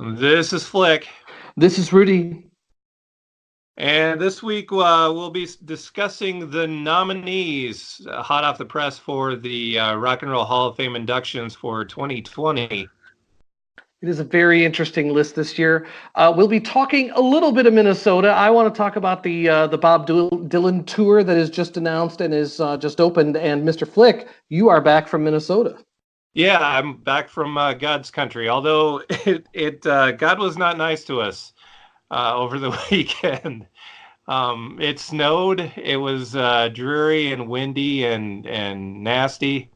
This is Flick, This is Rudy. and this week we'll be discussing the nominees, hot off the press for the Rock and Roll Hall of Fame inductions for 2020. It is a very interesting list this year. We'll be talking a little bit of Minnesota. I want to talk about the Bob Dylan tour that is just announced and is just opened. And Mr. Flick, you are back from Minnesota. Yeah, I'm back from God's country, although God was not nice to us over the weekend. It snowed. It was dreary and windy and nasty.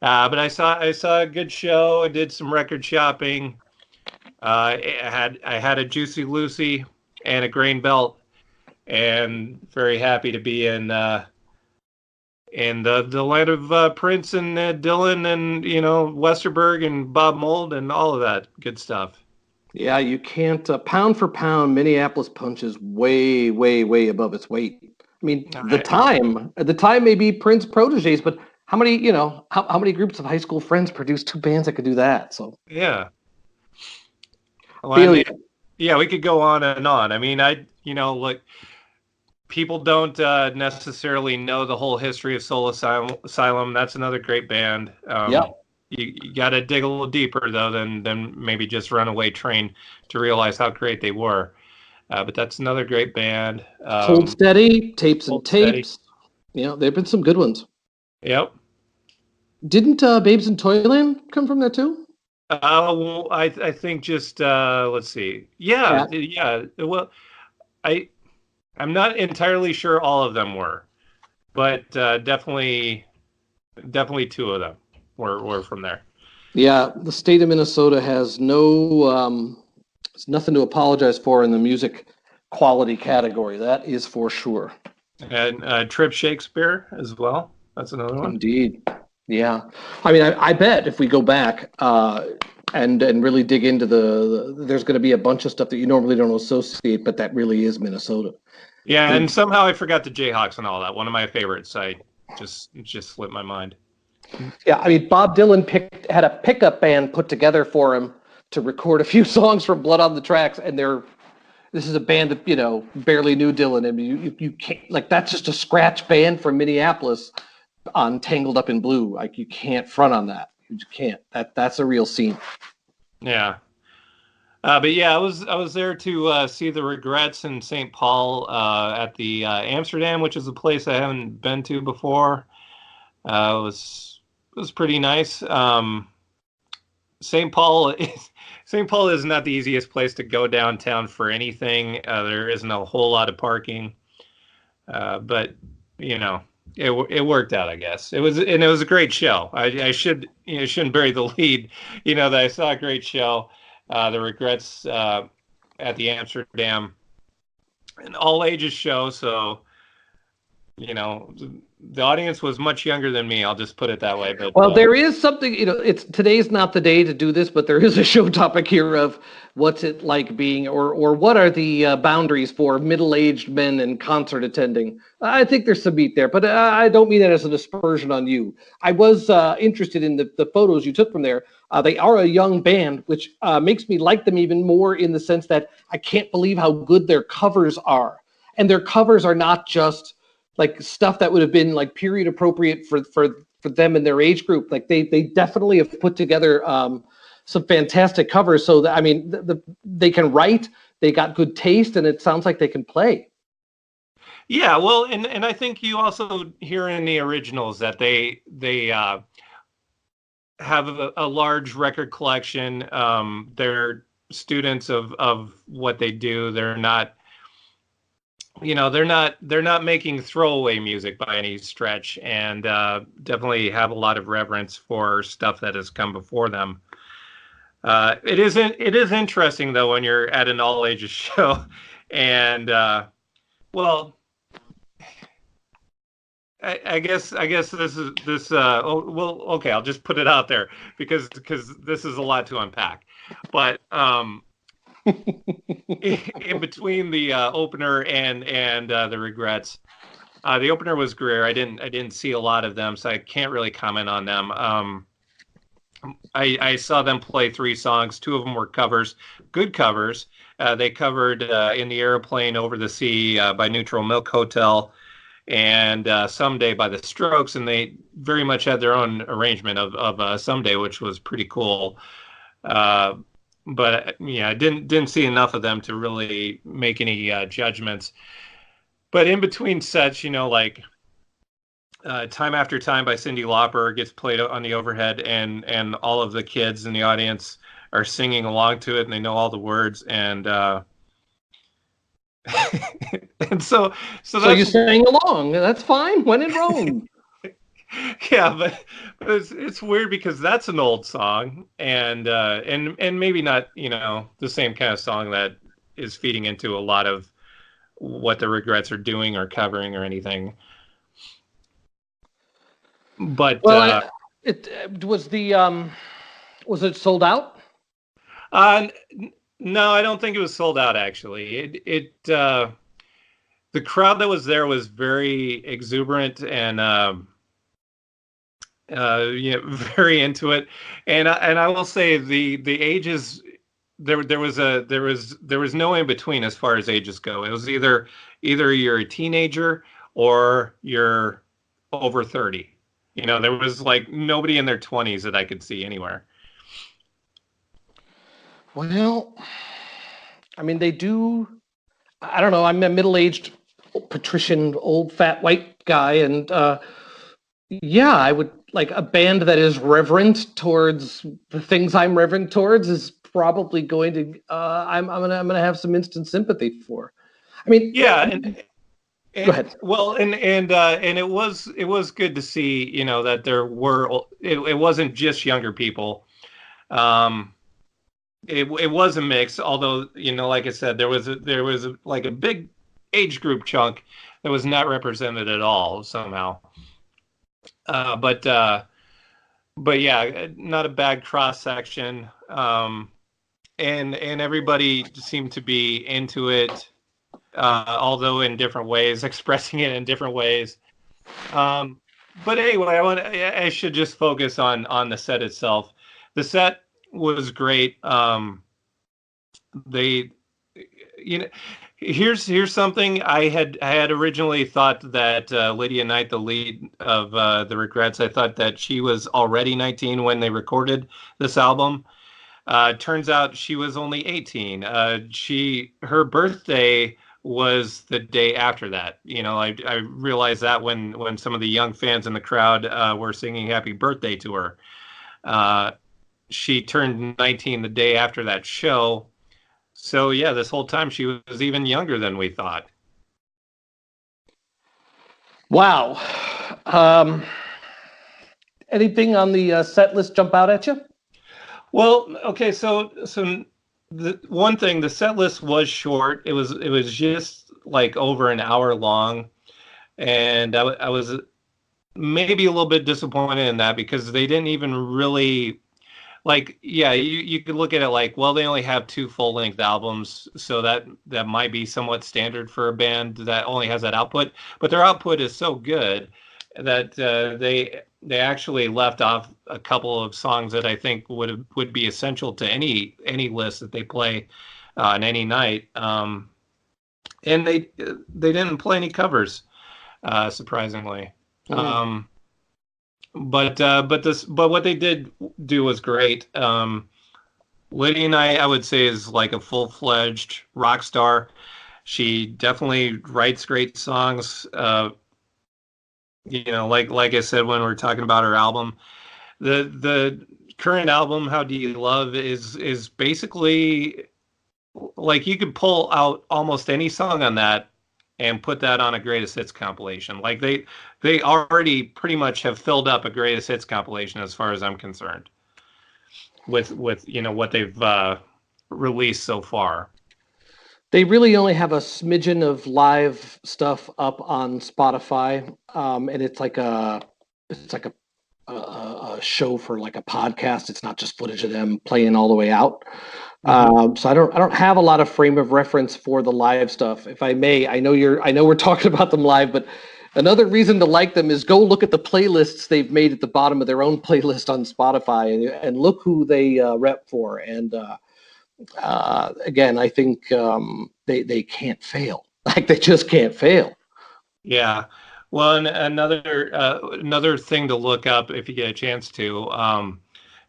But I saw a good show. I did some record shopping. I had a Juicy Lucy and a grain belt, and very happy to be in the land of Prince and Dylan and Westerberg and Bob Mould and all of that good stuff. Yeah, you can't pound for pound. Minneapolis punches way, way, way above its weight. I mean, I, the time may be Prince proteges, but how many groups of high school friends produce two bands that could do that? So, yeah, well, feel you. yeah, we could go on and on. I mean, like people don't necessarily know the whole history of Soul Asylum. That's another great band. Yeah. You got to dig a little deeper though than maybe just Runaway Train to realize how great they were. But that's another great band. Hold Steady, Tapes and Hold Steady. Tapes. There've been some good ones. Yep. Didn't Babes in Toyland come from there too? Well, I think just let's see. Yeah, yeah. Well, I I'm not entirely sure all of them were, but definitely two of them were from there. Yeah, the state of Minnesota has it's nothing to apologize for in the music quality category. That is for sure. And Trip Shakespeare as well. That's another one. Indeed. Yeah. I mean, I bet if we go back and really dig into there's going to be a bunch of stuff that you normally don't associate, but that really is Minnesota. Yeah, and somehow I forgot the Jayhawks and all that. One of my favorites. I just slipped my mind. Yeah, I mean, Bob Dylan had a pickup band put together for him to record a few songs from Blood on the Tracks, and this is a band that barely knew Dylan. I mean, you can't, like, that's just a scratch band from Minneapolis on Tangled Up in Blue. Like, you can't front on that. You just can't. That's a real scene. Yeah. But yeah, I was there to see the Regrets in St. Paul at the Amsterdam, which is a place I haven't been to before. It was pretty nice. St. Paul is not the easiest place to go downtown for anything. There isn't a whole lot of parking, but it worked out, I guess. It was a great show. I shouldn't bury the lead. That I saw a great show. The Regrets at the Amsterdam, an all ages show. So the audience was much younger than me. I'll just put it that way. But well, there is something, it's today's not the day to do this, but there is a show topic here of what's it like being, or what are the boundaries for middle-aged men and concert attending. I think there's some meat there, but I don't mean that as an aspersion on you. I was interested in the photos you took from there. They are a young band, which makes me like them even more in the sense that I can't believe how good their covers are. And their covers are not just like stuff that would have been like period appropriate for them in their age group. Like they definitely have put together some fantastic covers. So that, I mean, they can write, they got good taste, and it sounds like they can play. Yeah, well, and I think you also hear in the originals that they have a large record collection. They're students of what they do. They're not they're not making throwaway music by any stretch, and definitely have a lot of reverence for stuff that has come before them. It is interesting though when you're at an all ages show, and well, I guess this. Well, okay, I'll just put it out there because this is a lot to unpack, but in between the opener and the Regrets. The opener was Greer. I didn't see a lot of them, so I can't really comment on them. I saw them play 3 songs. 2 of them were covers, good covers. They covered "In the Airplane Over the Sea" by Neutral Milk Hotel, and "Someday" by the Strokes, and they very much had their own arrangement of "Someday," which was pretty cool. Uh, but yeah, I didn't see enough of them to really make any judgments. But in between sets, like "Time After Time" by Cyndi Lauper gets played on the overhead, and all of the kids in the audience are singing along to it, and they know all the words, and and so So you that's sang along. That's fine. When in Rome. yeah, but it's weird because that's an old song, and maybe not the same kind of song that is feeding into a lot of what the Regrets are doing or covering or anything. But Well, it was was it sold out? uh, no, I don't think it was sold out. Actually, the crowd that was there was very exuberant and very into it, and I will say the ages there was no in between as far as ages go. It was either you're a teenager or you're over 30. There was like nobody in their 20s that I could see anywhere. Well, I mean, they do. I don't know. I'm a middle-aged, patrician, old, fat, white guy, and yeah, I would like a band that is reverent towards the things I'm reverent towards is probably going to. I'm gonna have some instant sympathy for. I mean, Yeah, go and ahead. well, and it was good to see, that there were it wasn't just younger people. Um, it was a mix, although like I said, there was like a big age group chunk that was not represented at all somehow. Uh, but uh, but yeah, not a bad cross section. And everybody seemed to be into it, although in different ways, expressing it in different ways. Um, but anyway, I should just focus on the set itself. The set was great. They, you know, here's something I had originally thought that Lydia Knight, the lead of the Regrets, I thought that she was already 19 when they recorded this album. Turns out she was only 18. Her birthday was the day after that. I realized that when some of the young fans in the crowd were singing "Happy Birthday" to her. Uh, she turned 19 the day after that show. So yeah, this whole time she was even younger than we thought. Wow. Um, Anything on the set list jump out at you? Well, okay, so the one thing, the set list was short. It was just like over an hour long, and I was maybe a little bit disappointed in that because they didn't even really like. Yeah, you could look at it like, well, they only have 2 full-length albums, so that might be somewhat standard for a band that only has that output. But their output is so good that they actually left off a couple of songs that I think would be essential to any list that they play on any night. And they didn't play any covers, surprisingly. Mm. Um, but what they did do was great. Lydia and I would say, is like a full-fledged rock star. She definitely writes great songs. Like I said when we were talking about her album, the current album, "How Do You Love," is basically like you could pull out almost any song on that and put that on a greatest hits compilation. Like they already pretty much have filled up a greatest hits compilation as far as I'm concerned with what they've released so far. They really only have a smidgen of live stuff up on Spotify, and it's like a show for like a podcast. It's not just footage of them playing all the way out. Hmm. So I don't have a lot of frame of reference for the live stuff. If I may, I know we're talking about them live, but Another reason to like them is go look at the playlists they've made at the bottom of their own playlist on Spotify, and look who they rep for. And again, I think they can't fail. Like they just can't fail. Yeah. Well, and another thing to look up if you get a chance to,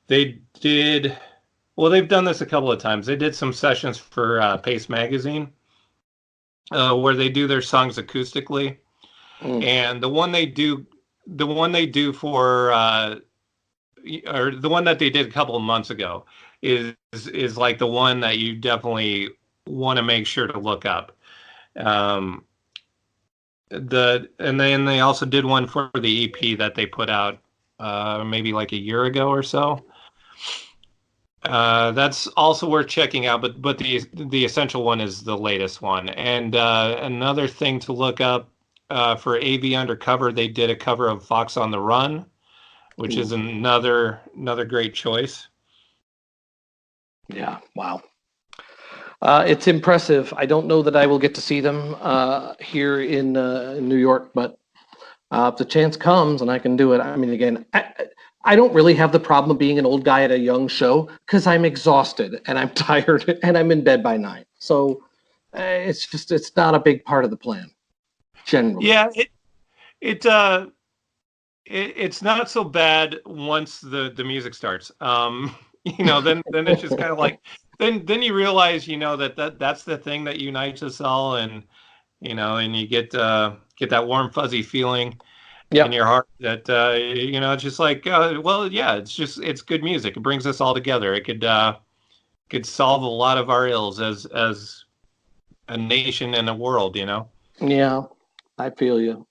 they did. Well, they've done this a couple of times. They did some sessions for Pace Magazine, where they do their songs acoustically, and the one they do for, or the one that they did a couple of months ago, is like the one that you definitely want to make sure to look up. Um, and then they also did one for the EP that they put out maybe like a year ago or so. That's also worth checking out, but the essential one is the latest one. And another thing to look up for AV Undercover, they did a cover of Fox on the Run, which is another great choice. Yeah, wow. It's impressive. I don't know that I will get to see them here in New York, but if the chance comes and I can do it, I mean, again, I don't really have the problem of being an old guy at a young show because I'm exhausted and I'm tired and I'm in bed by 9. So it's not a big part of the plan generally. Yeah, it's not so bad once the music starts. Then it's just kind of like then you realize that's the thing that unites us all, and and you get that warm fuzzy feeling in your heart that it's just like well, yeah, it's good music. It brings us all together. It could solve a lot of our ills as a nation and a world. Yeah, I feel you.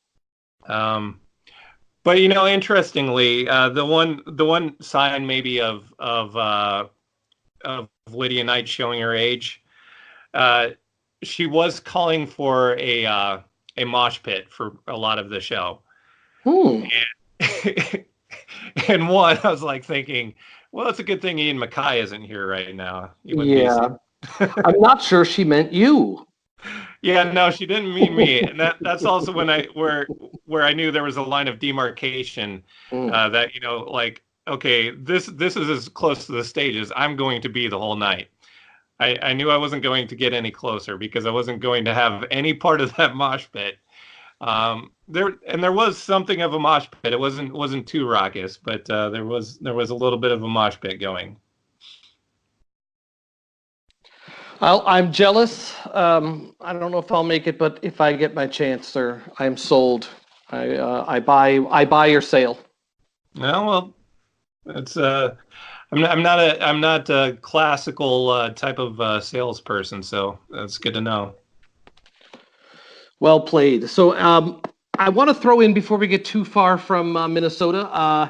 But interestingly, the one sign maybe of Lydia Knight showing her age, she was calling for a mosh pit for a lot of the show. And, and one, I was like thinking, well, it's a good thing Ian MacKay isn't here right now. Yeah, I'm not sure she meant you. Yeah, no, she didn't mean me, and that's also when where I knew there was a line of demarcation that like, okay, this is as close to the stage as I'm going to be the whole night. I knew I wasn't going to get any closer because I wasn't going to have any part of that mosh pit. There was something of a mosh pit. It wasn't too raucous, but there was a little bit of a mosh pit going. I'm jealous. I don't know if I'll make it, but if I get my chance, sir, I'm sold. I buy your sale. No, well, it's I'm not a classical type of salesperson, so that's good to know. Well played. So I want to throw in before we get too far from Minnesota.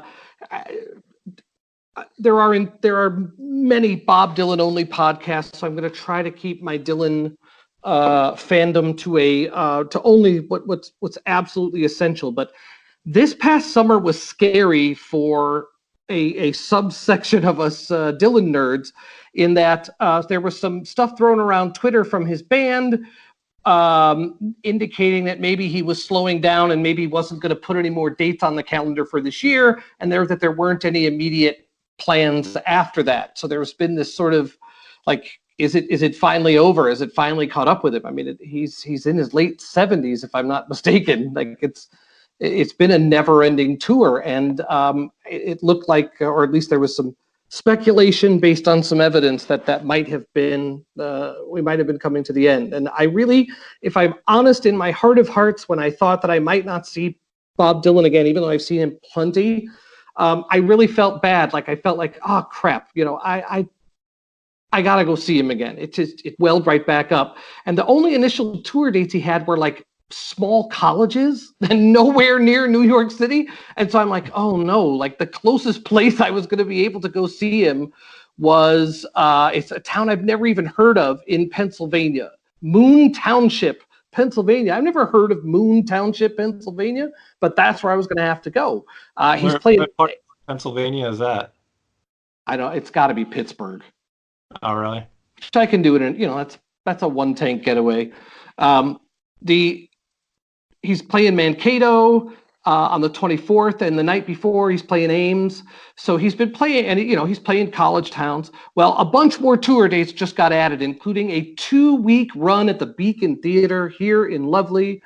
There are many Bob Dylan only podcasts, so I'm going to try to keep my Dylan fandom to only what's absolutely essential. But this past summer was scary for a subsection of us Dylan nerds, in that there was some stuff thrown around Twitter from his band indicating that maybe he was slowing down and maybe wasn't going to put any more dates on the calendar for this year, and that there weren't any immediate plans after that. So there's been this sort of like, is it finally over? Is it finally caught up with him? I mean, he's in his late 70s, if I'm not mistaken. Like it's been a never-ending tour, and it looked like, or at least there was some speculation based on some evidence that might have been, we might have been coming to the end. And I really, if I'm honest, in my heart of hearts, when I thought that I might not see Bob Dylan again, even though I've seen him plenty, I really felt bad. Like I felt like, oh crap, I gotta go see him again. It welled right back up. And the only initial tour dates he had were like small colleges and nowhere near New York City. And so I'm like, oh no, like the closest place I was going to be able to go see him was it's a town I've never even heard of in Pennsylvania, Moon Township, Pennsylvania. I've never heard of Moon Township, Pennsylvania, but that's where I was going to have to go. He's played. What part of Pennsylvania is that? I know it's got to be Pittsburgh. Oh, really? I can do it in, that's a one tank getaway. he's playing Mankato on the 24th, and the night before he's playing Ames. So he's been playing, and he's playing college towns. Well, a bunch more tour dates just got added, including a 2-week run at the Beacon Theater here in lovely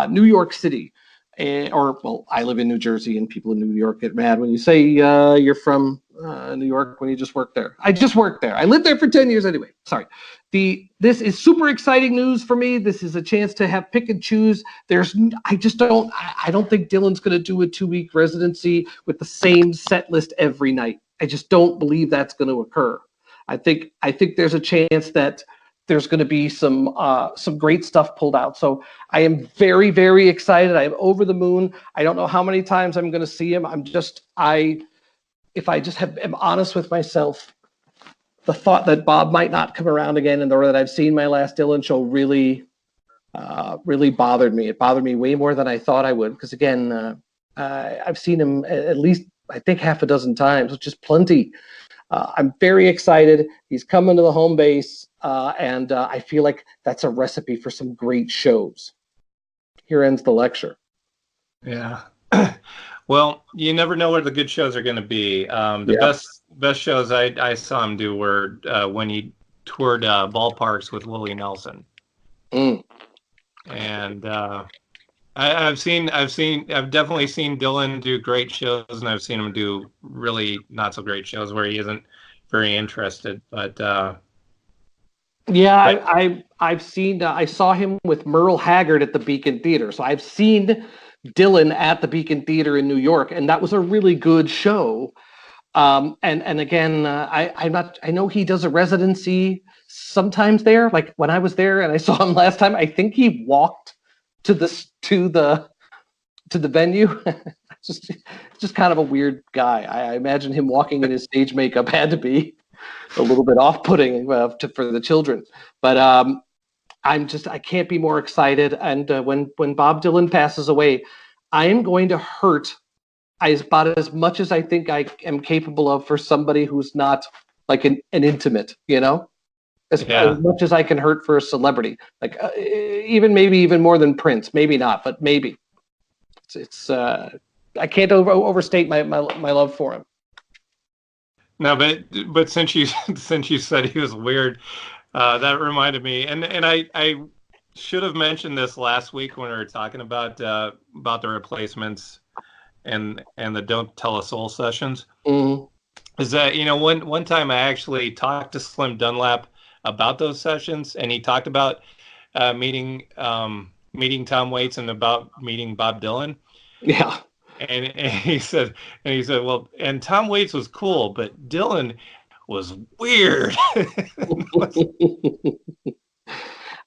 New York City. I live in New Jersey, and people in New York get mad when you say you're from New York when you just work there. I just worked there. I lived there for 10 years anyway. Sorry. This is super exciting news for me. This is a chance to have pick and choose. I don't think Dylan's going to do a 2-week residency with the same set list every night. I just don't believe that's going to occur. I think there's a chance that there's going to be some great stuff pulled out. So I am very, very excited. I am over the moon. I don't know how many times I'm going to see him. If I just am honest with myself, the thought that Bob might not come around again and that I've seen my last Dylan show really bothered me. It bothered me way more than I thought I would. Because again, I've seen him at least, I think, half a dozen times, which is plenty. I'm very excited. He's coming to the home base, and I feel like that's a recipe for some great shows. Here ends the lecture. Yeah. Well, you never know where the good shows are going to be. Best shows I saw him do were when he toured ballparks with Willie Nelson. Mm. And I've definitely seen Dylan do great shows, and I've seen him do really not so great shows where he isn't very interested. But I've seen. I saw him with Merle Haggard at the Beacon Theater, so I've seen Dylan at the Beacon Theater in New York, and that was a really good show. And again, I'm not. I know he does a residency sometimes there. Like when I was there and I saw him last time, I think he walked to the venue. just kind of a weird guy. I imagine him walking in his stage makeup had to be a little bit off-putting for the children. But I can't be more excited. And when Bob Dylan passes away, I am going to hurt about as much as I think I am capable of for somebody who's not like an intimate, as much as I can hurt for a celebrity, like maybe even more than Prince, maybe not, but maybe it's I can't overstate my love for him. No, but since you said he was weird, that reminded me, and I should have mentioned this last week when we were talking about the replacements and the Don't Tell a Soul sessions. Mm-hmm. Is that one time I actually talked to Slim Dunlap about those sessions, and he talked about meeting Tom Waits and about meeting Bob Dylan. Yeah. And he said, well, and Tom Waits was cool, but Dylan was weird.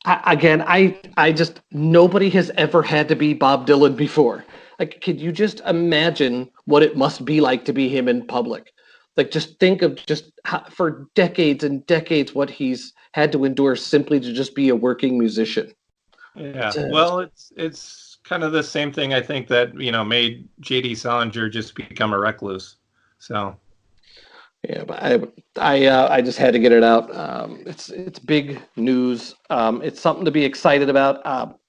I just, nobody has ever had to be Bob Dylan before. Like, could you just imagine what it must be like to be him in public? Like, just think of for decades and decades what he's had to endure simply to just be a working musician. Yeah, well, it's kind of the same thing I think that made J.D. Salinger just become a recluse. So yeah, but I just had to get it out. It's big news. It's something to be excited about.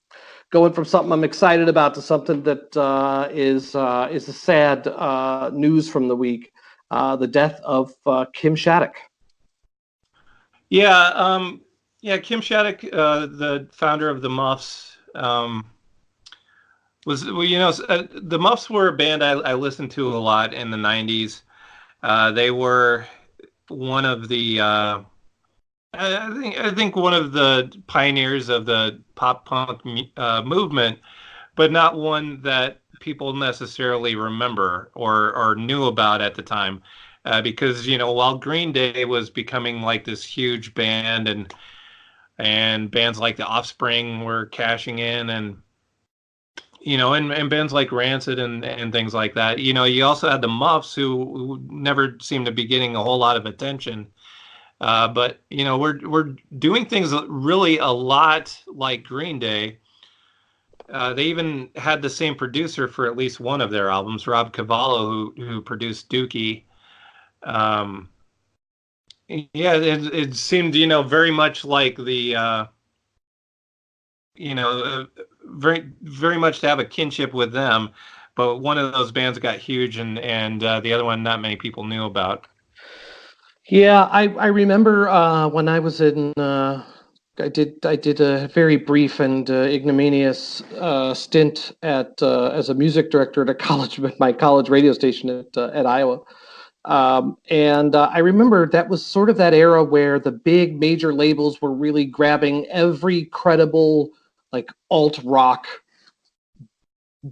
Going from something I'm excited about to something that is a sad news from the week. The death of Kim Shattuck. Yeah, Kim Shattuck, the founder of the Muffs. The Muffs were a band I listened to a lot in the 90s. They were one of the I think one of the pioneers of the pop punk movement, but not one that people necessarily remember or knew about at the time, because while Green Day was becoming like this huge band and bands like The Offspring were cashing in and bands like Rancid and things like that. You also had the Muffs who never seemed to be getting a whole lot of attention. But we're doing things really a lot like Green Day. They even had the same producer for at least one of their albums, Rob Cavallo, who produced Dookie. It seemed very much like the very much to have a kinship with them. But one of those bands got huge, and the other one not many people knew about. Yeah, I remember when I was in I did a very brief and ignominious stint at as a music director at a college my college radio station at Iowa. And I remember that was sort of that era where the big major labels were really grabbing every credible like alt rock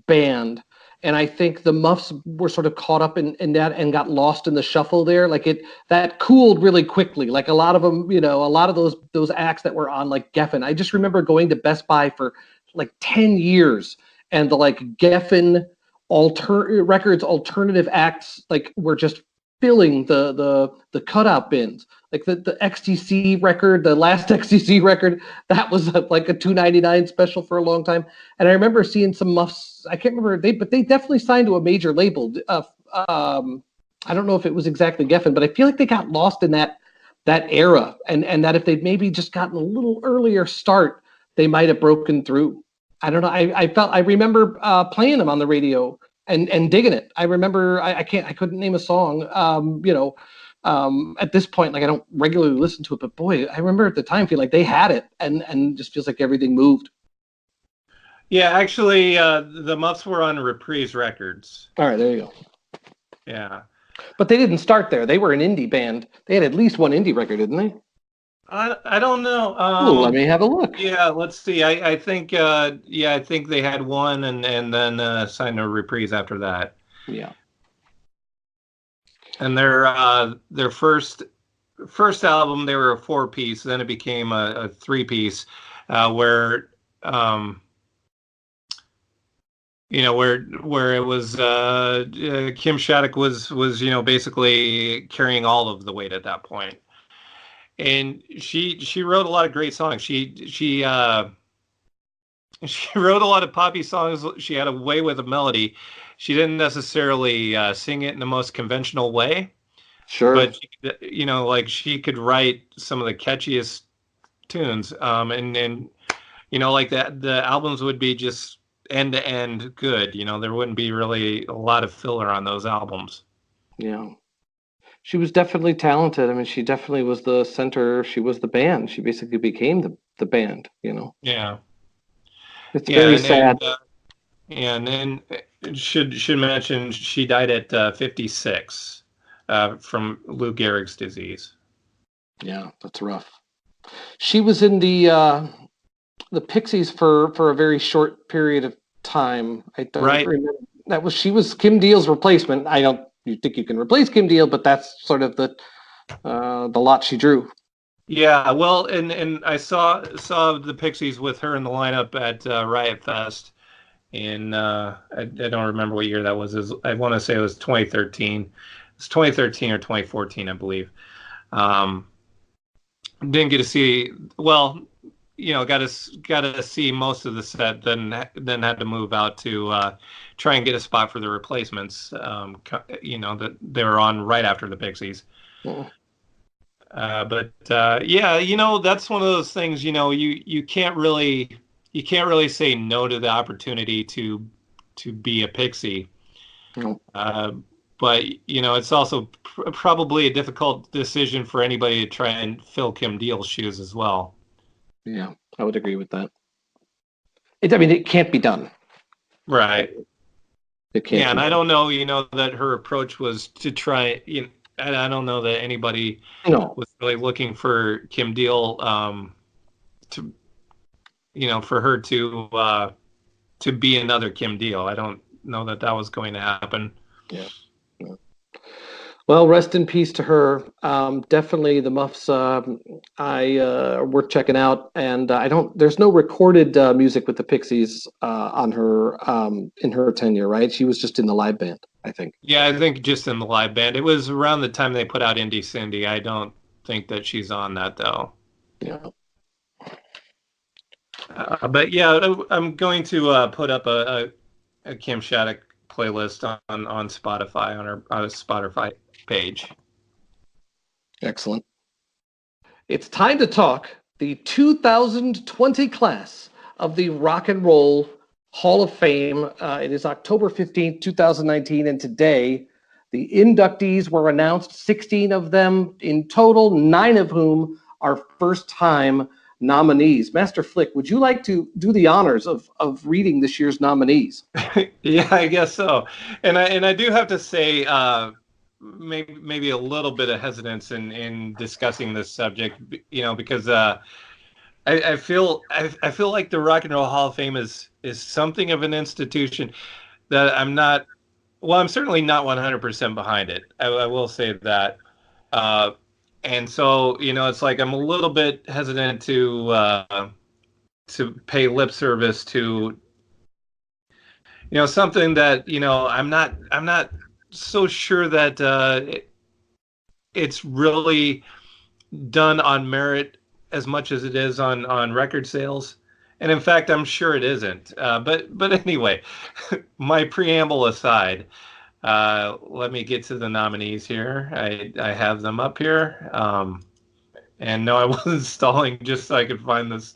band. And I think the Muffs were sort of caught up in that and got lost in the shuffle there. Like that cooled really quickly. Like a lot of them, a lot of those acts that were on like Geffen. I just remember going to Best Buy for like 10 years, and the like Geffen records alternative acts like were just filling the cutout bins. Like the XTC record, the last XTC record, that was like a $2.99 special for a long time. And I remember seeing some Muffs. I can't remember but they definitely signed to a major label. I don't know if it was exactly Geffen, but I feel like they got lost in that era, and that if they'd maybe just gotten a little earlier start, they might have broken through. I don't know. I remember playing them on the radio and digging it. I remember I couldn't name a song. At this point, like I don't regularly listen to it, but boy, I remember at the time feel like they had it, and just feels like everything moved. Yeah, actually, the Muffs were on Reprise Records. All right, there you go. Yeah, but they didn't start there. They were an indie band. They had at least one indie record, didn't they? I don't know. Let me have a look. Yeah, let's see. I think I think they had one, and then signed a Reprise after that. Yeah. And their first album, they were a 4-piece. Then it became a 3-piece, where where it was Kim Shattuck was basically carrying all of the weight at that point. And she wrote a lot of great songs. She wrote a lot of poppy songs. She had a way with a melody. She didn't necessarily sing it in the most conventional way. Sure. But like she could write some of the catchiest tunes. And like that, the albums would be just end to end good. There wouldn't be really a lot of filler on those albums. Yeah. She was definitely talented. I mean, she definitely was the center. She was the band. She basically became the band, Yeah. It's very sad. And then should mention she died at 56 from Lou Gehrig's disease. Yeah, that's rough. She was in the Pixies for a very short period of time. I don't remember. She was Kim Deal's replacement. I don't think you can replace Kim Deal, but that's sort of the lot she drew. Yeah, well, and I saw the Pixies with her in the lineup at Riot Fest, and I don't remember what year that was. I want to say it was 2013. It's 2013 or 2014, I believe. Didn't get to see. Well, got to see most of the set. Then had to move out to try and get a spot for the replacements. That they were on right after the Pixies. Yeah. But that's one of those things. You can't really say no to the opportunity to be a Pixie. No. But it's also probably a difficult decision for anybody to try and fill Kim Deal's shoes as well. Yeah, I would agree with that. It can't be done. Right. It can't. Yeah, and I don't know, that her approach was to try. I don't know that anybody was really looking for Kim Deal to, for her to be another Kim Deal. I don't know that was going to happen. Yeah. Well, rest in peace to her. Definitely the Muffs are worth checking out. And there's no recorded music with the Pixies on her in her tenure, right? She was just in the live band, I think. Yeah, I think just in the live band. It was around the time they put out Indie Cindy. I don't think that she's on that though. Yeah. But yeah, I'm going to put up a Kim Shattuck playlist on Spotify, on our Spotify page. Excellent. It's time to talk the 2020 class of the Rock and Roll Hall of Fame. It is October 15th, 2019, and today the inductees were announced, 16 of them in total, 9 of whom are first-time nominees. Master Flick, would you like to do the honors of reading this year's nominees? Yeah, I guess so. And I do have to say, maybe a little bit of hesitance in discussing this subject, because I feel like the Rock and Roll Hall of Fame is something of an institution that I'm not. Well, I'm certainly not 100% behind it. I will say that. Uh, and so, it's like I'm a little bit hesitant to pay lip service to, something that, I'm not so sure that it's really done on merit as much as it is on record sales. And in fact, I'm sure it isn't. But anyway, my preamble aside, let me get to the nominees here. I have them up here. And no, I wasn't stalling just so I could find this.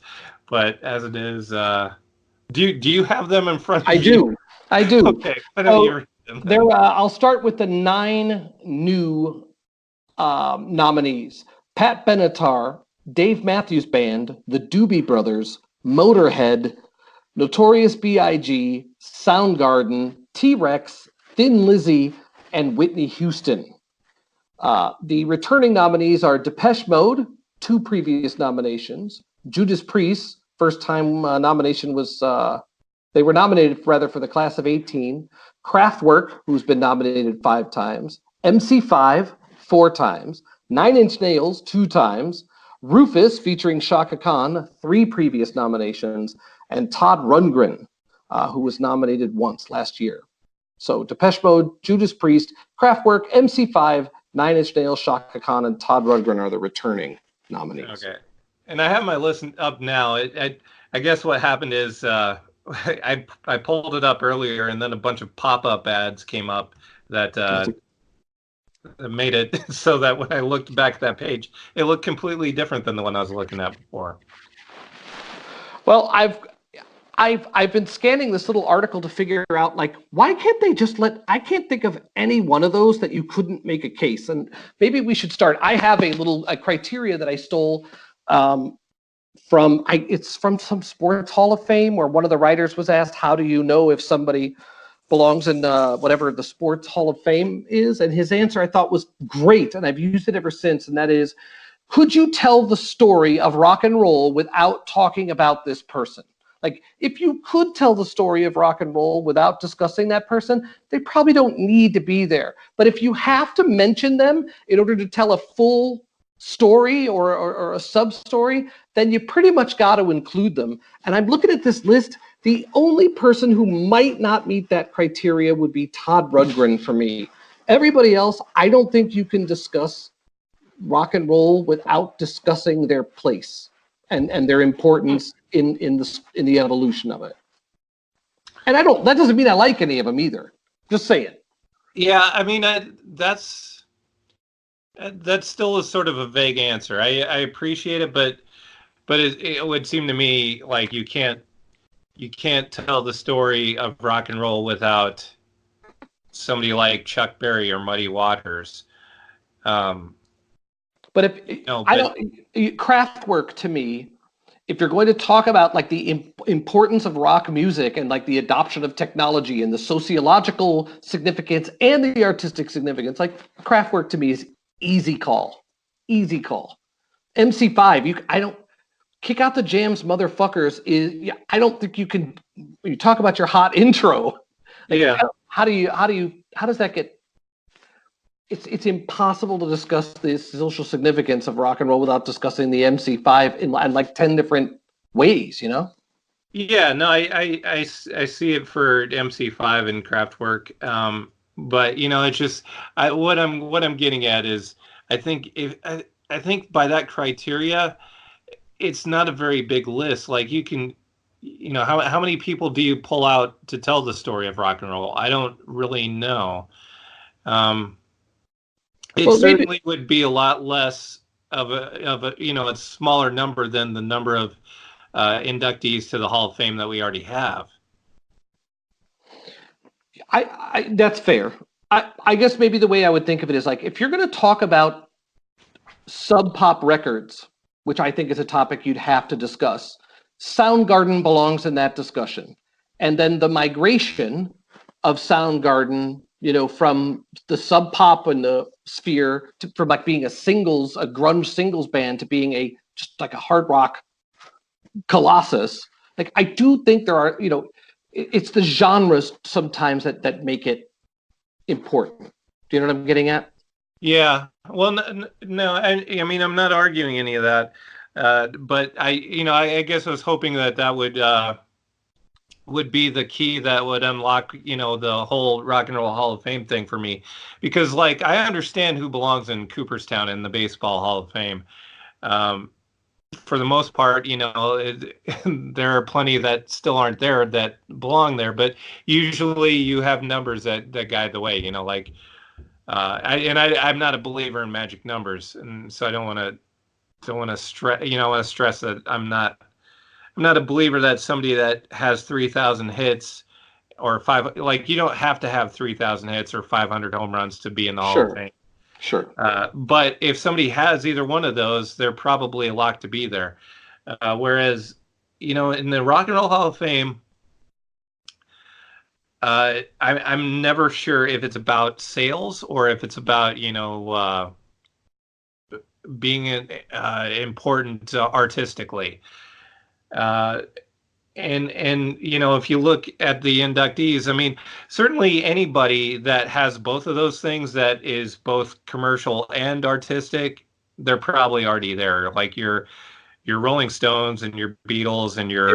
But as it is, do you have them in front I of you? do. I do. Okay, why don't you read them then? I'll start with the 9 new nominees: Pat Benatar, Dave Matthews Band, the Doobie Brothers, Motorhead, Notorious B.I.G., Soundgarden, T-Rex, Thin Lizzy, and Whitney Houston. The returning nominees are Depeche Mode, 2 previous nominations; Judas Priest, first time nomination was, they were nominated rather for the class of 18; Kraftwerk, who's been nominated 5 times; MC5, 4 times; 9 Inch Nails, 2 times; Rufus, featuring Shaka Khan, 3 previous nominations; and Todd Rundgren, who was nominated once last year. So Depeche Mode, Judas Priest, Kraftwerk, MC5, 9 Inch Nails, Shaka Khan, and Todd Rundgren are the returning nominees. Okay. And I have my list up now. I guess what happened is I pulled it up earlier, and then a bunch of pop-up ads came up that made it so that when I looked back at that page, it looked completely different than the one I was looking at before. Well, I've been scanning this little article to figure out, like, why can't they just I can't think of any one of those that you couldn't make a case. And maybe we should start. I have a criteria that I stole it's from some sports Hall of Fame, where one of the writers was asked, how do you know if somebody belongs in whatever the sports Hall of Fame is? And his answer I thought was great, and I've used it ever since. And that is, could you tell the story of rock and roll without talking about this person? Like, if you could tell the story of rock and roll without discussing that person, they probably don't need to be there. But if you have to mention them in order to tell a full story or a sub-story, then you pretty much got to include them. And I'm looking at this list. The only person who might not meet that criteria would be Todd Rundgren for me. Everybody else, I don't think you can discuss rock and roll without discussing their place and their importance in the evolution of it. And that doesn't mean I like any of them either. Just say it. Yeah, I mean, that still is sort of a vague answer. I appreciate it, but it would seem to me like you can't tell the story of rock and roll without somebody like Chuck Berry or Muddy Waters. But Kraftwerk, to me, if you're going to talk about like the importance of rock music and like the adoption of technology and the sociological significance and the artistic significance, like Kraftwerk to me is easy call. MC5, I don't kick out the jams, motherfuckers. I don't think you can. When you talk about your hot intro, like, yeah. How does that get? It's impossible to discuss the social significance of rock and roll without discussing the MC5 in like 10 different ways, Yeah, no, I see it for MC5 and Kraftwerk, but it's just what I'm getting at is I think I think by that criteria, it's not a very big list. Like you can, how many people do you pull out to tell the story of rock and roll? I don't really know. It certainly would be a lot less of a a smaller number than the number of inductees to the Hall of Fame that we already have. That's fair. I guess maybe the way I would think of it is like if you're going to talk about sub pop records, which I think is a topic you'd have to discuss, Soundgarden belongs in that discussion. And then the migration of Soundgarden, from the sub pop and the sphere from like being a grunge singles band to being just like a hard rock colossus. Like I do think there are, it's the genres sometimes that make it important. Do you know what I'm getting at? Yeah. Well, no, I mean, I'm not arguing any of that. But I guess I was hoping that would be the key that would unlock, the whole Rock and Roll Hall of Fame thing for me. Because, like, I understand who belongs in Cooperstown in the Baseball Hall of Fame. For the most part, there are plenty that still aren't there that belong there. But usually you have numbers that guide the way, like, I'm not a believer in magic numbers. And so I don't want to stress that I'm not a believer that somebody that has 3,000 hits or five, like you don't have to have 3,000 hits or 500 home runs to be in the Hall of Fame. Sure. But if somebody has either one of those, they're probably a lock to be there. Whereas, in the Rock and Roll Hall of Fame, I'm never sure if it's about sales or if it's about, being important artistically. And if you look at the inductees, I mean, certainly anybody that has both of those things that is both commercial and artistic, they're probably already there. Like your Rolling Stones and your Beatles and your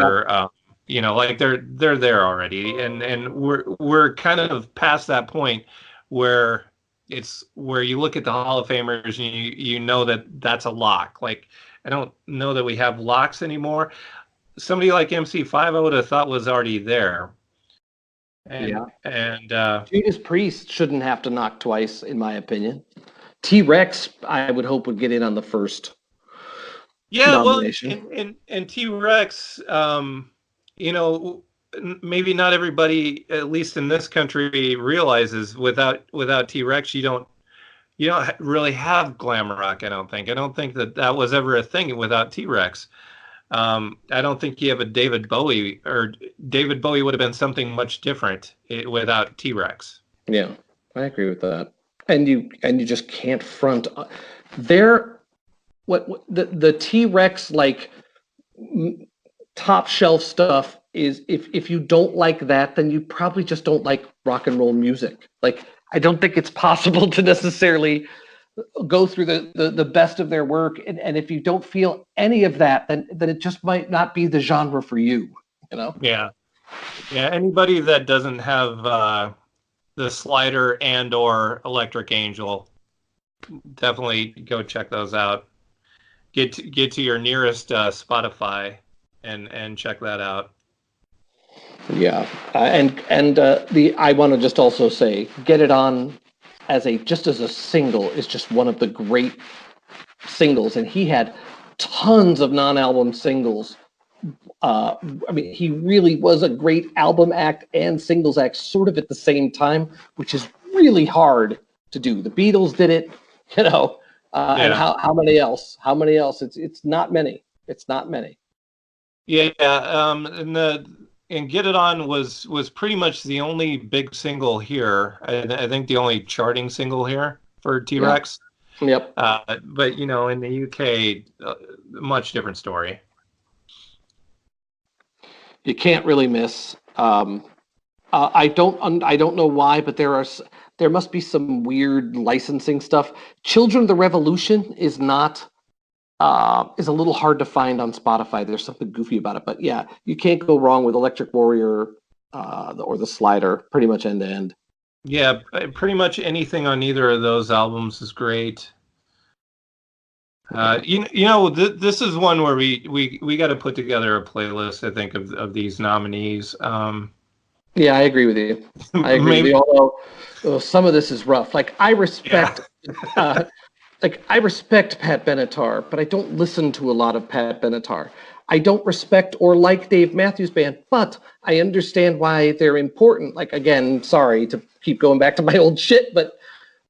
like they're there already. And we're kind of past that point where it's where you look at the Hall of Famers and you know that that's a lock. Like I don't know that we have locks anymore. Somebody like MC5 I would have thought was already there. And Judas Priest shouldn't have to knock twice, in my opinion. T-Rex, I would hope would get in on the first. Yeah, nomination. Well, and T-Rex, maybe not everybody, at least in this country, realizes without T-Rex, you don't really have glam rock. I don't think that was ever a thing without T-Rex. I don't think you have a David Bowie, or David Bowie would have been something much different without T-Rex. Yeah, I agree with that. And you just can't front the T-Rex like top shelf stuff is if you don't like that, then you probably just don't like rock and roll music. Like I don't think it's possible to necessarily go through the best of their work, and if you don't feel any of that, then it just might not be the genre for you. Yeah. Anybody that doesn't have the Slider and or Electric Angel, definitely go check those out. Get to your nearest Spotify and check that out. Yeah, and I want to just also say, Get It On as a single is just one of the great singles, and he had tons of non-album singles. I mean, he really was a great album act and singles act sort of at the same time, which is really hard to do. The Beatles did it, and how many else? It's not many. It's not many. Yeah, and Get It On was pretty much the only big single here. I think the only charting single here for T-Rex. Yep. But in the UK, much different story. You can't really miss. I don't know why, but there must be some weird licensing stuff. Children of the Revolution is a little hard to find on Spotify. There's something goofy about it, but yeah, you can't go wrong with Electric Warrior or the Slider, pretty much end to end. Yeah, pretty much anything on either of those albums is great. This is one where we got to put together a playlist, I think, of these nominees. Yeah, I agree with you. With you, although some of this is rough. Like I respect I respect Pat Benatar, but I don't listen to a lot of Pat Benatar. I don't respect or like Dave Matthews Band, but I understand why they're important. Like, again, sorry to keep going back to my old shit, but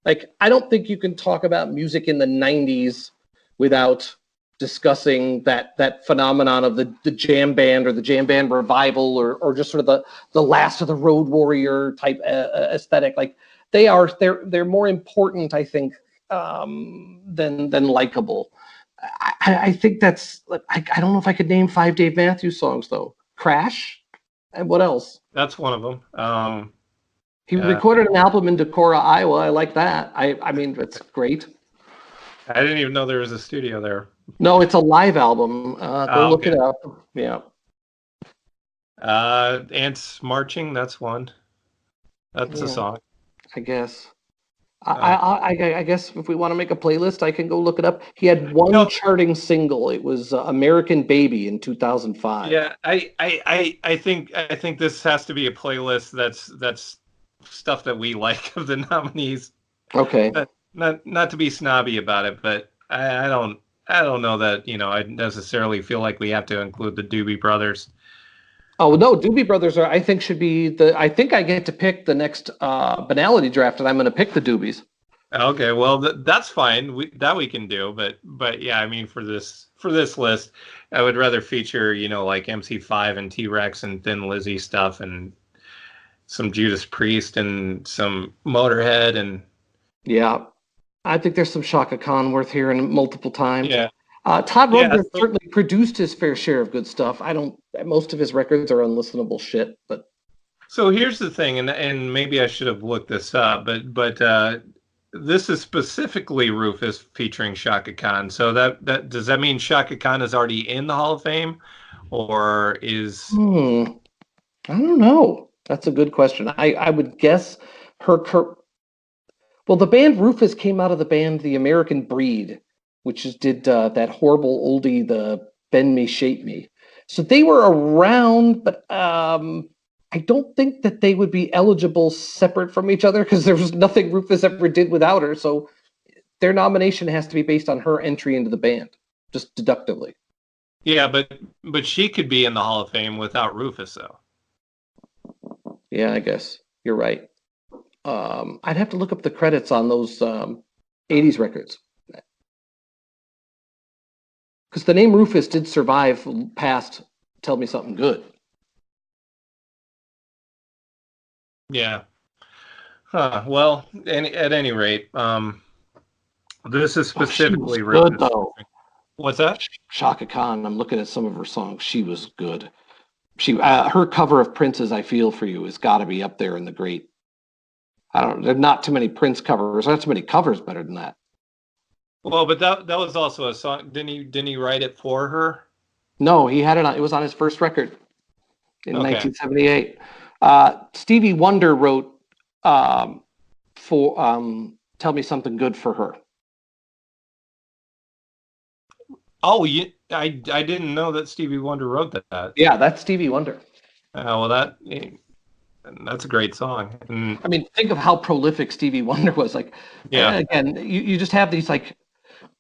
like, I don't think you can talk about music in the 90s without discussing that phenomenon of the jam band or the jam band revival or just sort of the last of the road warrior type aesthetic. Like, they're more important, I think, than likable. I think that's, I don't know if I could name 5 Dave Matthews songs though. Crash, and what else? That's one of them. He Uh, recorded an album in Decorah, Iowa. I like that. I mean, it's great. I didn't even know there was a studio there. No, it's a live album. Go look Okay. it up. Yeah. Ants Marching, that's one. That's a Yeah, song. I guess. Uh, I guess if we want to make a playlist, I can go look it up. He had one no, charting single. It was American Baby in 2005. yeah, I think this has to be a playlist that's stuff that we like of the nominees. Okay. Not to be snobby about it, but I don't know that, I necessarily feel like we have to include the Doobie Brothers. Oh no, Doobie Brothers I think should be I think I get to pick the next Banality Draft, and I'm going to pick the Doobies. Okay, well that's fine. We can do, but yeah, I mean for this list, I would rather feature, like MC5 and T-Rex and Thin Lizzy stuff and some Judas Priest and some Motorhead and Yeah, I think there's some Shaka Khan worth hearing multiple times. yeah. Todd Yeah, Rundgren certainly produced his fair share of good stuff. I don't. Most of his records are unlistenable shit, but so here's the thing, and maybe I should have looked this up, but this is specifically Rufus featuring Shaka Khan. So that does that mean Shaka Khan is already in the Hall of Fame, or is I don't know. That's a good question. I would guess her. Well, the band Rufus came out of the band The American Breed, which did that horrible oldie, the Bend Me, Shape Me. So they were around, but I don't think that they would be eligible separate from each other because there was nothing Rufus ever did without her. So their nomination has to be based on her entry into the band, just deductively. yeah, but she could be in the Hall of Fame without Rufus though. Yeah, I guess you're right. I'd have to look up the credits on those 80s records. Because the name Rufus did survive past Tell Me Something Good. Yeah. Huh. Well, at any rate, this is She was specifically good, Rufus. though. What's that? Shaka Khan, I'm looking at some of her songs. She was good. Her cover of Prince's I Feel For You has got to be up there in the great. I don't know. There are not too many Prince covers. Not too many covers better than that. Well, but that was also a song. Didn't he write it for her? No, he had it on. It was on his first record in Okay. 1978. Stevie Wonder wrote for "Tell Me Something Good" for her. Oh, I didn't know that Stevie Wonder wrote that. Yeah, that's Stevie Wonder. Well, that's a great song. And I mean, think of how prolific Stevie Wonder was. Like, yeah, again, you just have these like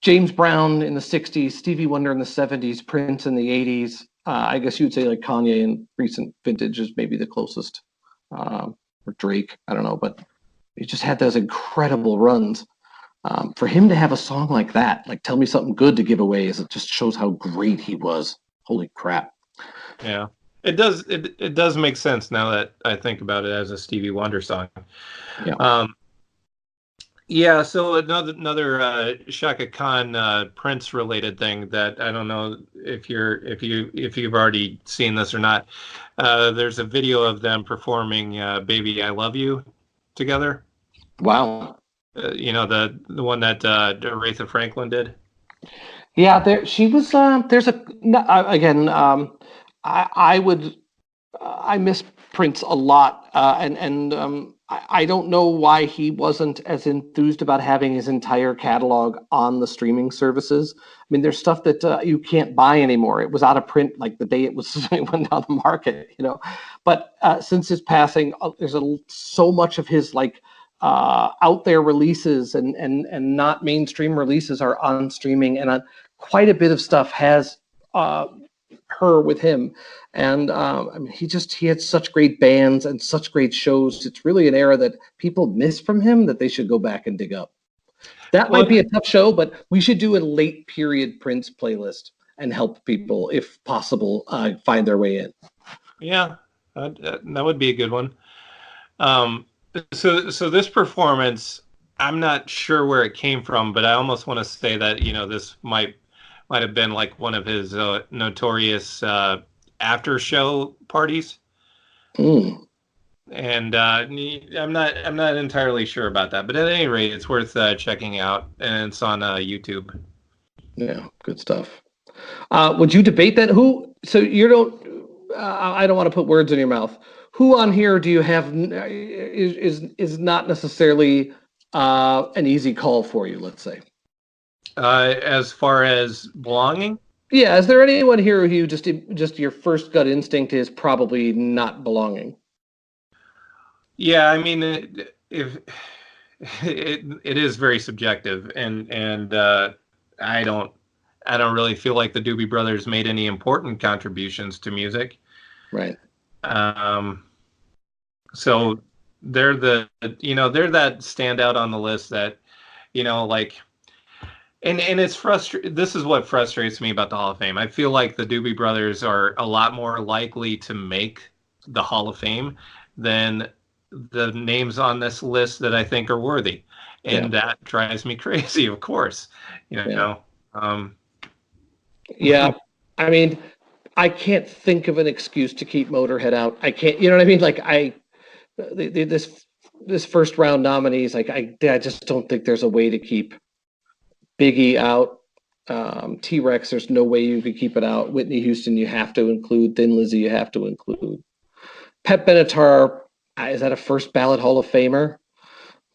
James Brown in the 60s, Stevie Wonder in the 70s, Prince in the 80s. I guess you'd say like Kanye in recent vintage is maybe the closest, or Drake. I don't know, but he just had those incredible runs. For him to have a song like that, like "Tell Me Something Good" to give away, is it just shows how great he was. Holy crap! yeah. It does make sense now that I think about it as a Stevie Wonder song. Yeah. Yeah, so another Shaka Khan Prince related thing that I don't know if you've already seen this or not. There's a video of them performing "Baby I Love You" together. Wow. The one that Aretha Franklin did. Yeah, there she was. There's a no, again. I would. I miss Prince a lot, and I don't know why he wasn't as enthused about having his entire catalog on the streaming services. I mean, there's stuff that you can't buy anymore. It was out of print like the day it went down the market. But since his passing, there's so much of his like out there releases and not mainstream releases are on streaming, and quite a bit of stuff has her with him. And I mean, he had such great bands and such great shows. It's really an era that people miss from him that they should go back and dig up. That Well, might be a tough show, but we should do a late period Prince playlist and help people, if possible, find their way in. yeah, that would be a good one. Um, so this performance, I'm not sure where it came from, but I almost want to say that this might have been like one of his notorious after show parties. Mm. And I'm not entirely sure about that, but at any rate, it's worth checking out, and it's on YouTube. Yeah, good stuff. Would you debate that? Who? So you don't. I don't want to put words in your mouth. Who on here do you have is not necessarily an easy call for you? Let's say. As far as belonging, Yeah. Is there anyone here who you just your first gut instinct is probably not belonging? yeah, I mean, if it is very subjective, and I don't really feel like the Doobie Brothers made any important contributions to music. Right. So they're they're that standout on the list that like, and it's frustrating. This is what frustrates me about the Hall of Fame. I feel like the Doobie Brothers are a lot more likely to make the Hall of Fame than the names on this list that I think are worthy, and that drives me crazy. Of course, Yeah. Yeah. I mean, I can't think of an excuse to keep Motorhead out. I can't. You know what I mean? Like this first round nominees. Like I just don't think there's a way to keep Biggie out. T-Rex, there's no way you could keep it out. Whitney Houston, you have to include. Thin Lizzy, you have to include. Pat Benatar, is that a first ballot Hall of Famer?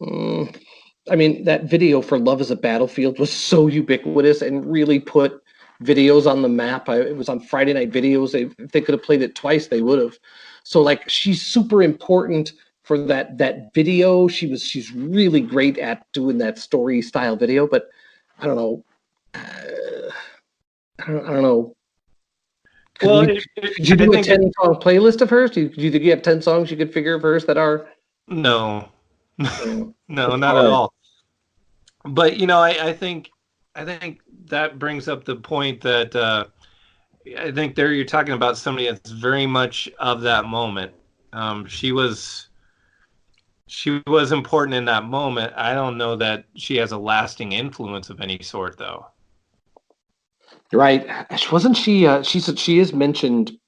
I mean, that video for Love is a Battlefield was so ubiquitous and really put videos on the map. It was on Friday Night Videos. If they could have played it twice, they would have. So, like, she's super important for that video. She's really great at doing that story style video, but I don't know. I don't know. Well, Could you do a 10-song playlist of hers? Do you think you have 10 songs you could figure of hers that are? No, no, not at all. But I think that brings up the point that I think there you're talking about somebody that's very much of that moment. She was important in that moment. I don't know that she has a lasting influence of any sort, though. Right? Wasn't she? She is mentioned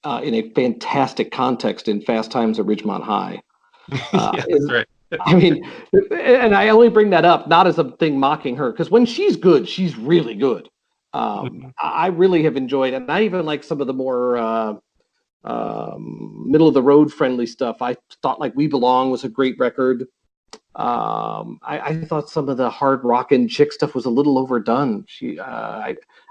in a fantastic context in Fast Times at Ridgemont High. Yeah, that's right. I mean, and I only bring that up not as a thing mocking her, because when she's good, she's really good. I really have enjoyed, and I even like some of the more middle of the road friendly stuff. I thought like We Belong was a great record. I thought some of the hard rockin' chick stuff was a little overdone.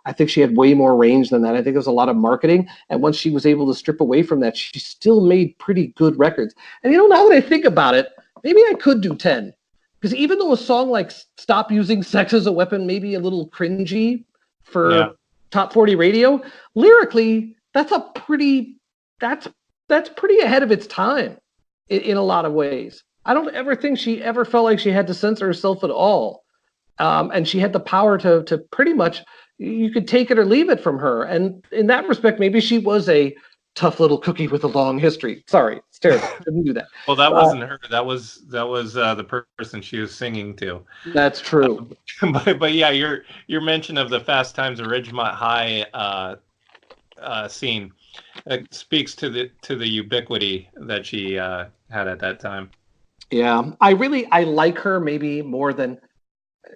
I think she had way more range than that. I think it was a lot of marketing. And once she was able to strip away from that, she still made pretty good records. And now that I think about it, maybe I could do 10. Because even though a song like Stop Using Sex as a Weapon may be a little cringy for top 40 radio, lyrically, that's pretty ahead of its time in a lot of ways. I don't ever think she ever felt like she had to censor herself at all. And she had the power to pretty much, you could take it or leave it from her. And in that respect, maybe she was a tough little cookie with a long history. Sorry, it's terrible. Shouldn't do that. Well, that wasn't her. That was the person she was singing to. That's true. But yeah, your mention of the Fast Times at Ridgemont High scene speaks to the ubiquity that she had at that time. Yeah, I like her maybe more than,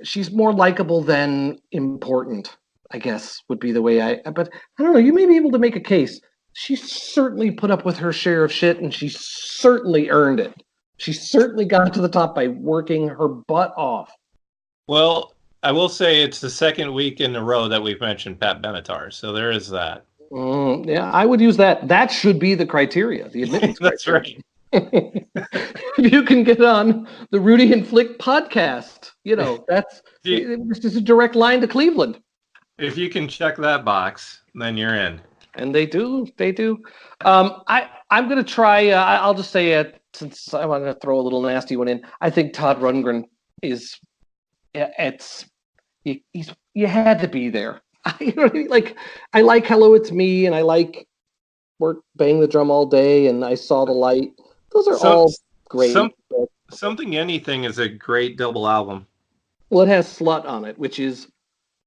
she's more likable than important, I guess would be the way but I don't know, you may be able to make a case. She certainly put up with her share of shit, and she certainly earned it. She certainly got to the top by working her butt off. Well, I will say it's the second week in a row that we've mentioned Pat Benatar, so there is that. Yeah, I would use that. That should be the criteria, the admittance That's criteria. Right. If you can get on the Rudy and Flick podcast, this is a direct line to Cleveland. If you can check that box, then you're in. And they do. They do. I'm going to try. I'll just say it since I want to throw a little nasty one in. I think Todd Rundgren is. It's you had to be there. You know what I mean? Like I like Hello It's Me, and I like Work Bang the Drum All Day, and I Saw the Light. Those are So, all great. some Something Anything is a great double album. Well, it has Slut on it, which is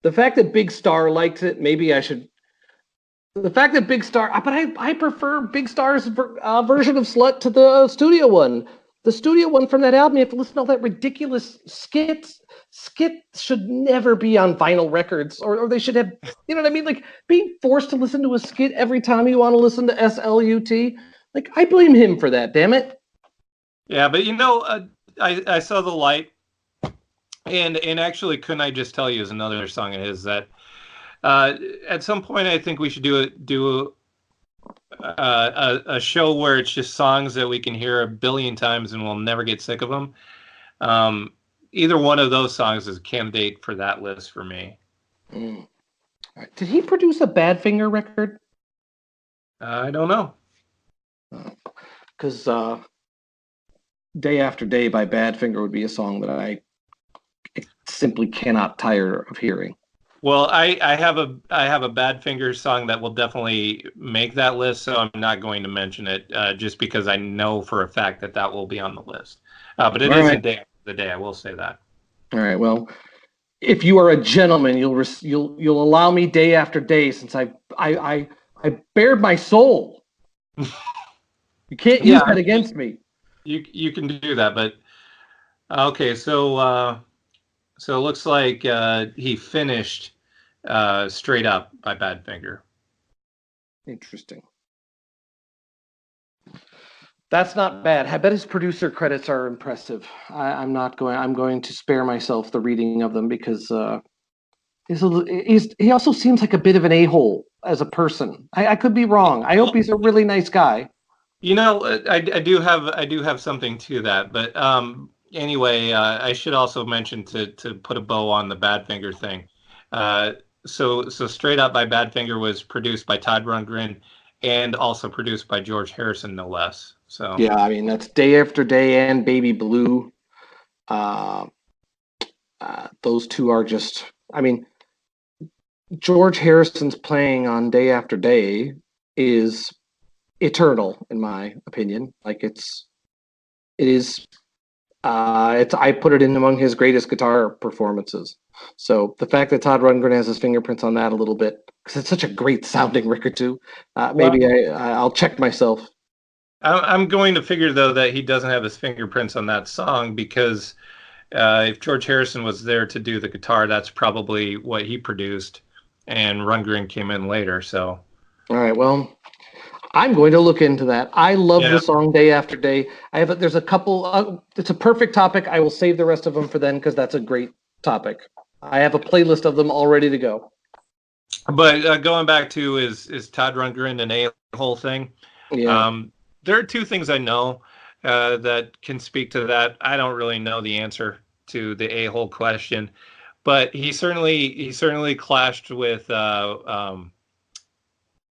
the fact that Big Star likes it. Maybe I should. The fact that Big Star, but I prefer Big Star's version of Slut to the studio one. The studio one from that album, you have to listen to all that ridiculous skits. Skits should never be on vinyl records, or they should have, you know what I mean? Like being forced to listen to a skit every time you want to listen to SLUT. Like I blame him for that. Damn it. Yeah, but I Saw the Light, and actually, couldn't I just tell you is another song of his that at some point I think we should do a show where it's just songs that we can hear a billion times and we'll never get sick of them. Either one of those songs is a candidate for that list for me. Mm. Did he produce a Badfinger record? I don't know. Because Day After Day by Badfinger would be a song that I simply cannot tire of hearing. Well, I have a Badfinger song that will definitely make that list, so I'm not going to mention it just because I know for a fact that will be on the list. But it isn't Day After the Day. I will say that. All right. Well, if you are a gentleman, you'll allow me Day After Day since I bared my soul. You can't use that against me. You can do that, but okay. So it looks like he finished Straight Up by Badfinger. Interesting. That's not bad. I bet his producer credits are impressive. I'm going to spare myself the reading of them because he also seems like a bit of an a-hole as a person. I could be wrong. I hope he's a really nice guy. You know, I do have something to that, but anyway, I should also mention to put a bow on the Badfinger thing. So Straight Up by Badfinger was produced by Todd Rundgren and also produced by George Harrison, no less. So yeah, I mean that's Day After Day and Baby Blue. Those two are just. I mean, George Harrison's playing on Day After Day is eternal, in my opinion. Like it is. I put it in among his greatest guitar performances. So the fact that Todd Rundgren has his fingerprints on that a little bit, because it's such a great sounding record too. Maybe I'll check myself. I'm going to figure though that he doesn't have his fingerprints on that song because if George Harrison was there to do the guitar, that's probably what he produced, and Rundgren came in later. So all right, well. I'm going to look into that. I love the song Day After Day. There's a couple. It's a perfect topic. I will save the rest of them for then because that's a great topic. I have a playlist of them all ready to go. But going back to is Todd Rundgren an a-hole thing? Yeah. There are two things I know that can speak to that. I don't really know the answer to the a-hole question, but he certainly clashed with.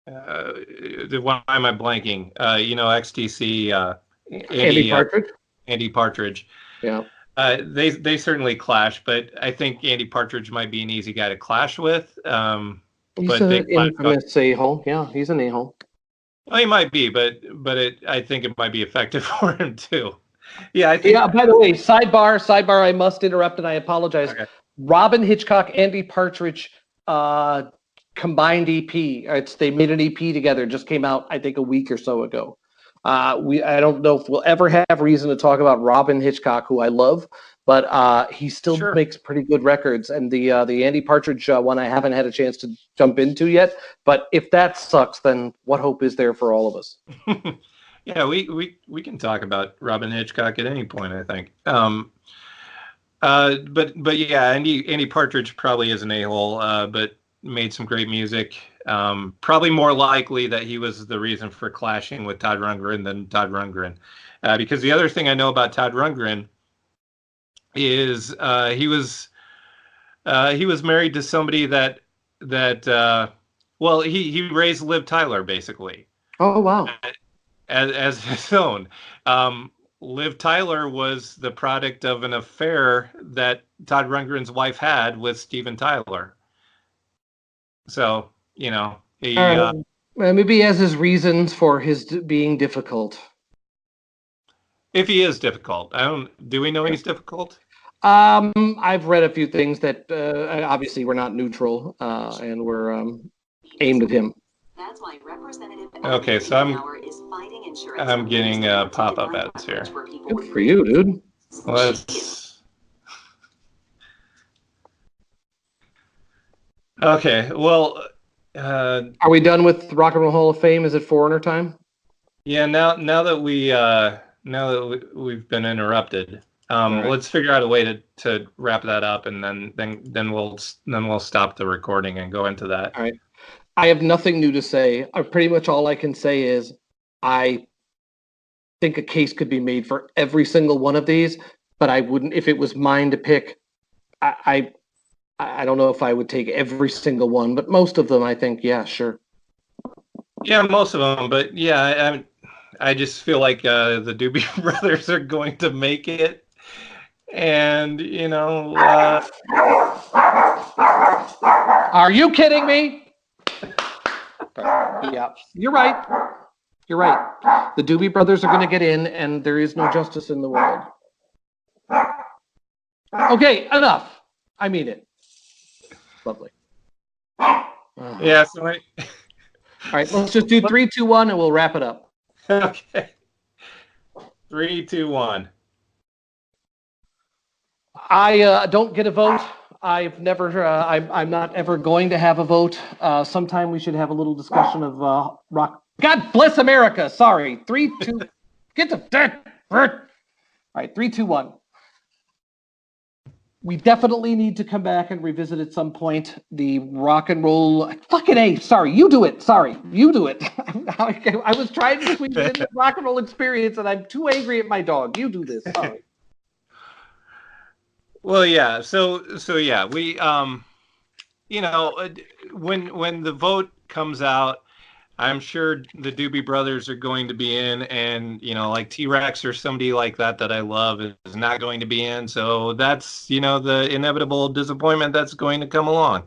Why am I blanking? XTC. Andy Partridge. Andy Partridge. Yeah. They certainly clash, but I think Andy Partridge might be an easy guy to clash with. He's an infamous a-hole. Yeah, he's an a-hole. Well, he might be, but I think it might be effective for him too. Yeah, I think. Yeah. By the way, sidebar. I must interrupt, and I apologize. Okay. Robin Hitchcock, Andy Partridge. Combined EP. They made an EP together. Just came out, I think, a week or so ago. I don't know if we'll ever have reason to talk about Robin Hitchcock, who I love, but he still makes pretty good records. And the Andy Partridge one I haven't had a chance to jump into yet. But if that sucks, then what hope is there for all of us? Yeah, we can talk about Robin Hitchcock at any point, I think. But yeah, Andy Partridge probably is an a-hole, but made some great music. Probably more likely that he was the reason for clashing with Todd Rundgren than Todd Rundgren. Because the other thing I know about Todd Rundgren is he was married to somebody that Well, he raised Liv Tyler basically Oh, wow. as his own. Liv Tyler was the product of an affair that Todd Rundgren's wife had with Steven Tyler. So, All he right. Maybe he has his reasons for his being difficult. if he is difficult, do we know he's difficult? I've read a few things that obviously we're not neutral, and we're aimed at him. That's why Representative Okay, so I'm getting pop-up ads here. Good for you, dude. Okay, well, are we done with Rock and Roll Hall of Fame? Is it Foreigner time? Yeah, now that we've been interrupted, right. Let's figure out a way to wrap that up, and then we'll stop the recording and go into that. All right. I have nothing new to say. Pretty much all I can say is I think a case could be made for every single one of these, but I wouldn't if it was mine to pick. I don't know if I would take every single one, but most of them I think, yeah, sure. Yeah, most of them, but yeah, I just feel like the Doobie Brothers are going to make it, and Are you kidding me? Yeah, you're right. You're right. The Doobie Brothers are going to get in, and there is no justice in the world. Okay, enough. I mean it. Lovely. Yeah, so all right, let's just do 3, 2, 1, and we'll wrap it up. Okay. 3, 2, 1. I don't get a vote. I've never. I'm not ever going to have a vote. Sometime we should have a little discussion of rock. God bless America. Sorry. 3, 2. Get the dead. All right. 3, 2, 1. We definitely need to come back and revisit at some point the rock and roll. Fucking A. Sorry, you do it. Sorry, you do it. I was trying to squeeze in the rock and roll experience, and I'm too angry at my dog. You do this. Sorry. Well, yeah. So yeah, we when the vote comes out, I'm sure the Doobie Brothers are going to be in, and like T-Rex or somebody like that I love is not going to be in. So that's the inevitable disappointment that's going to come along.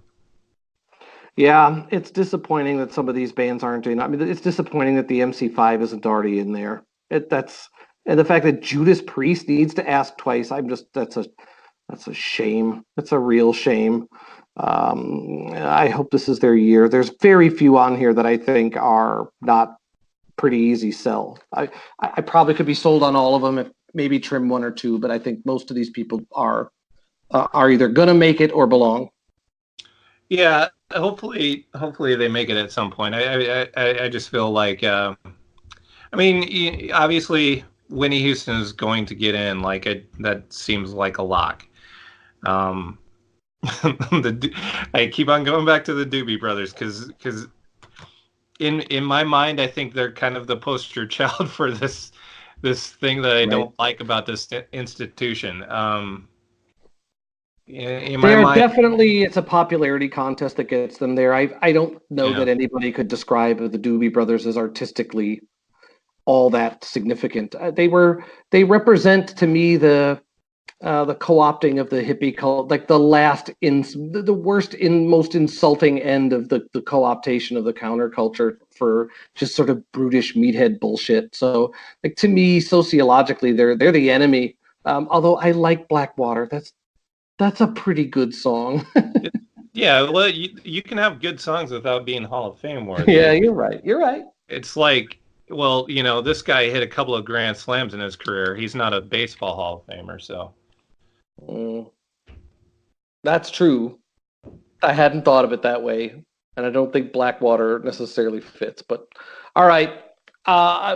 Yeah, it's disappointing that some of these bands aren't in. I mean, it's disappointing that the MC5 isn't already in there. And the fact that Judas Priest needs to ask twice. That's a shame. That's a real shame. I hope this is their year. There's very few on here that I think are not pretty easy sell. I probably could be sold on all of them, if maybe trim 1 or 2, but I think most of these people are either gonna make it or belong. Yeah, hopefully they make it at some point. I just feel like I mean, obviously Winnie Houston is going to get in. That seems like a lock. I keep on going back to the Doobie Brothers because in my mind I think they're kind of the poster child for this thing that I don't like about this institution. In my mind, definitely, it's a popularity contest that gets them there. I don't know that anybody could describe the Doobie Brothers as artistically all that significant. They represent to me the co-opting of the hippie cult, like the worst most insulting end of the co-optation of the counterculture for just sort of brutish meathead bullshit. So, like, to me, sociologically, they're the enemy. Although I like Blackwater, that's a pretty good song. Yeah, well, you can have good songs without being Hall of Fame worthy. Yeah, you're right. You're right. It's like, well, this guy hit a couple of grand slams in his career. He's not a baseball Hall of Famer, so. That's true. I hadn't thought of it that way, and I don't think Blackwater necessarily fits. But all right,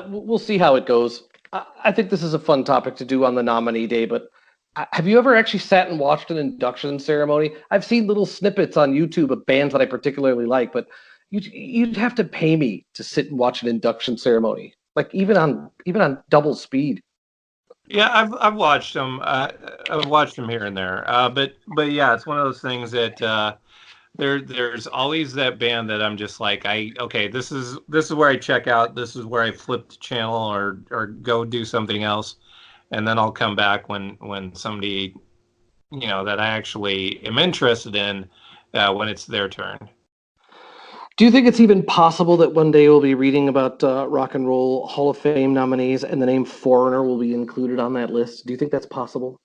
we'll see how it goes. I think this is a fun topic to do on the nominee day, but have you ever actually sat and watched an induction ceremony? I've seen little snippets on YouTube of bands that I particularly like, but you'd have to pay me to sit and watch an induction ceremony, like even on double speed. Yeah, I've watched them. I've watched them here and there. But yeah, it's one of those things that there's always that band that I'm just like, okay, this is where I check out. This is where I flip the channel or go do something else, and then I'll come back when somebody, that I actually am interested in, when it's their turn. Do you think it's even possible that one day we'll be reading about Rock and Roll Hall of Fame nominees and the name Foreigner will be included on that list? Do you think that's possible?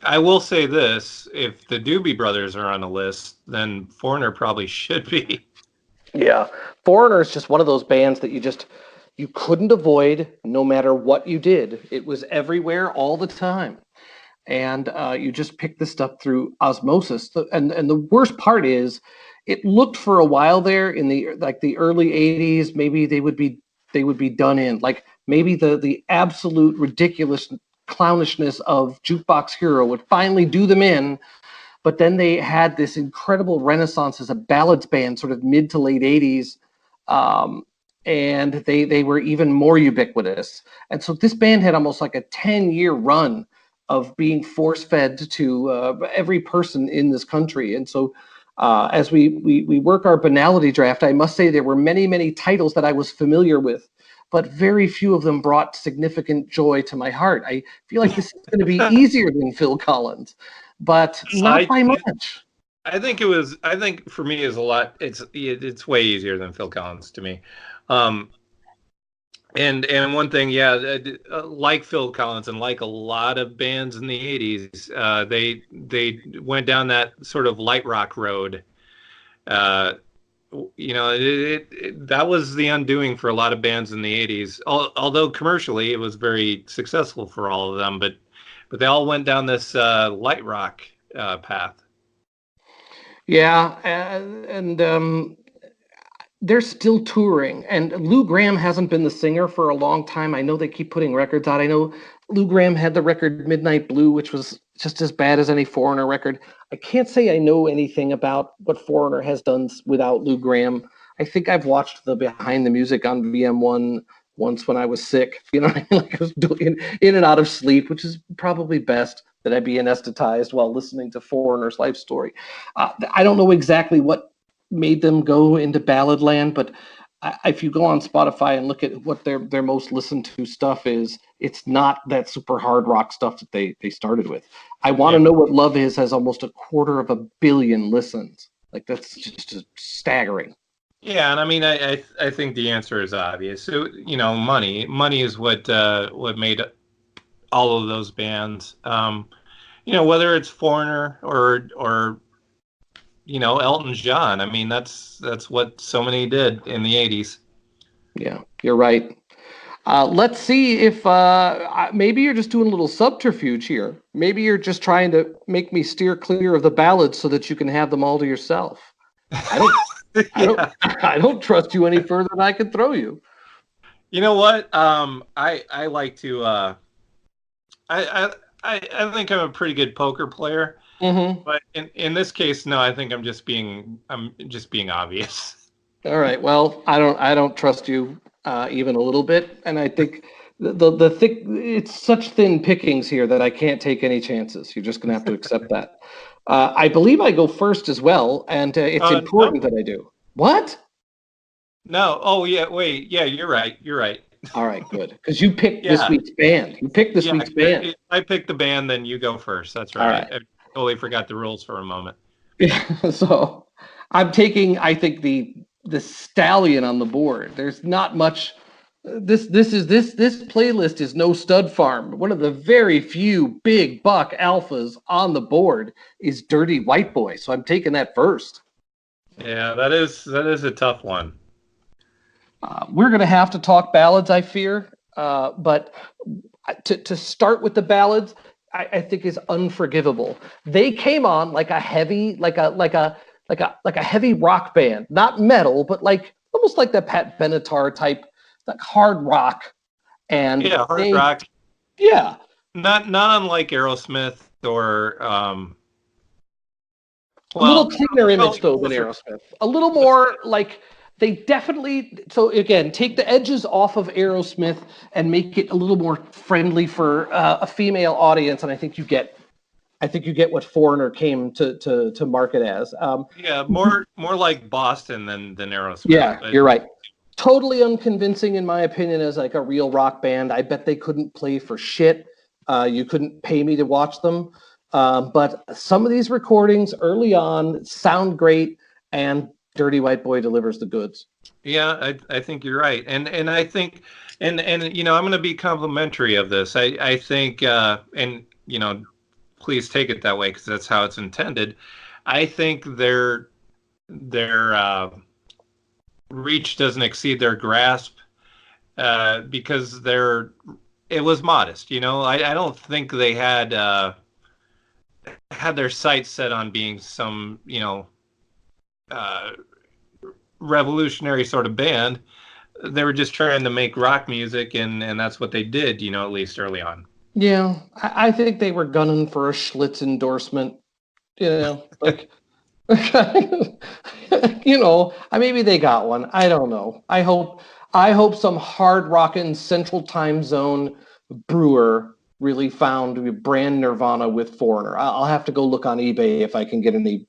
I will say this: if the Doobie Brothers are on the list, then Foreigner probably should be. Yeah. Foreigner is just one of those bands that you couldn't avoid no matter what you did. It was everywhere all the time. And you just pick this stuff through osmosis. And the worst part is, it looked for a while there in the early '80s. Maybe they would be done in, like maybe the absolute ridiculous clownishness of Jukebox Hero would finally do them in. But then they had this incredible renaissance as a ballads band, sort of mid to late '80s. Um, and they were even more ubiquitous. And so this band had almost like a 10-year run of being force fed to every person in this country. And so as we work our banality draft, I must say there were many, many titles that I was familiar with, but very few of them brought significant joy to my heart. I feel like this is going to be easier than Phil Collins, but not I by much. I think it was. I think for me is a lot. It's way easier than Phil Collins to me. Um, and one thing, yeah, like Phil Collins and like a lot of bands in the '80s, they went down that sort of light rock road. Uh, that was the undoing for a lot of bands in the '80s. Although commercially it was very successful for all of them, but they all went down this light rock path. Yeah, and they're still touring, and Lou Gramm hasn't been the singer for a long time. I know they keep putting records out. I know Lou Gramm had the record Midnight Blue, which was just as bad as any Foreigner record. I can't say I know anything about what Foreigner has done without Lou Gramm. I think I've watched the behind the music on VM1 once when I was sick. You know what I mean? Like I was doing in and out of sleep, which is probably best that I be anesthetized while listening to Foreigner's life story. I don't know exactly what made them go into ballad land, but if you go on Spotify and look at what their most listened to stuff is, it's not that super hard rock stuff that they started with. I Want to Yeah. Know What Love Is has almost 250 million listens. Like that's just staggering. Yeah, and I mean, I think the answer is obvious. So, money is what made all of those bands. Whether it's Foreigner or Elton John. I mean, that's what so many did in the '80s. Yeah, you're right. Let's see if maybe you're just doing a little subterfuge here. Maybe you're just trying to make me steer clear of the ballads so that you can have them all to yourself. I don't, I don't, Yeah. I don't trust you any further than I can throw you. You know what? I like to. I think I'm a pretty good poker player, Mm-hmm. but in this case, no. I think I'm just being obvious. All right. Well, I don't trust you even a little bit, and I think the thick it's such thin pickings here that I can't take any chances. You're just gonna have to accept that. I believe I go first as well, and it's No, important that I do. What? no. Oh yeah. Wait. Yeah, you're right. You're right. All right, good, because you picked this Yeah. week's band. You picked this Yeah, week's band. I picked the band, then you go first. That's All right. right. I totally forgot the rules for a moment. So I'm taking, I think, the stallion on the board. There's not much. This playlist is no stud farm. One of the very few big buck alphas on the board is Dirty White Boy. So I'm taking that first. Yeah, that is a tough one. We're gonna have to talk ballads, I fear. But to start with the ballads, I think is unforgivable. They came on like a heavy, like a heavy rock band, not metal, but like almost like the Pat Benatar type, like hard rock. And Yeah, hard they, rock. yeah, Not unlike Aerosmith or a little well, cleaner well, image though than Aerosmith. A little more like they definitely. So again, take the edges off of Aerosmith and make it a little more friendly for a female audience, and I think you get I think you get what Foreigner came to market as. Yeah, more like Boston than Aerosmith. Yeah, But you're right. Totally unconvincing in my opinion as like a real rock band. I bet they couldn't play for shit. You couldn't pay me to watch them. But some of these recordings early on sound great, and Dirty White Boy delivers the goods. yeah, I think you're right, and I think, and I'm going to be complimentary of this. I think, and please take it that way because that's how it's intended. I think their reach doesn't exceed their grasp because it was modest. I don't think they had their sights set on being some uh, revolutionary sort of band. They were just trying to make rock music, and that's what they did. At least early on. Yeah, I think they were gunning for a Schlitz endorsement. Like maybe they got one. I don't know. I hope some hard rockin' Central Time Zone brewer really found brand Nirvana with Foreigner. I'll have to go look on eBay if I can get any,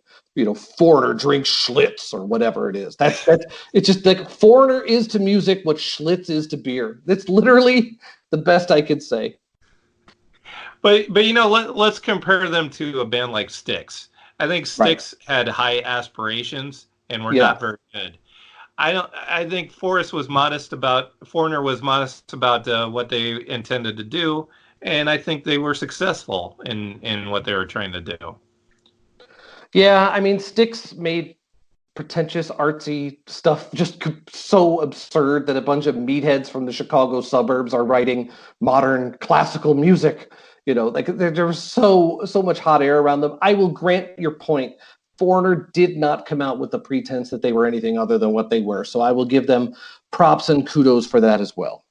Foreigner drink Schlitz or whatever it is. That's it's just like Foreigner is to music what Schlitz is to beer. That's literally the best I could say. But let's compare them to a band like Styx. I think Right. Styx had high aspirations and were Yeah. not very good. I think Foreigner was modest about what they intended to do, and I think they were successful in what they were trying to do. Yeah, I mean, Styx made pretentious, artsy stuff just so absurd that a bunch of meatheads from the Chicago suburbs are writing modern classical music. Like there was so much hot air around them. I will grant your point. Foreigner did not come out with the pretense that they were anything other than what they were. So I will give them props and kudos for that as well.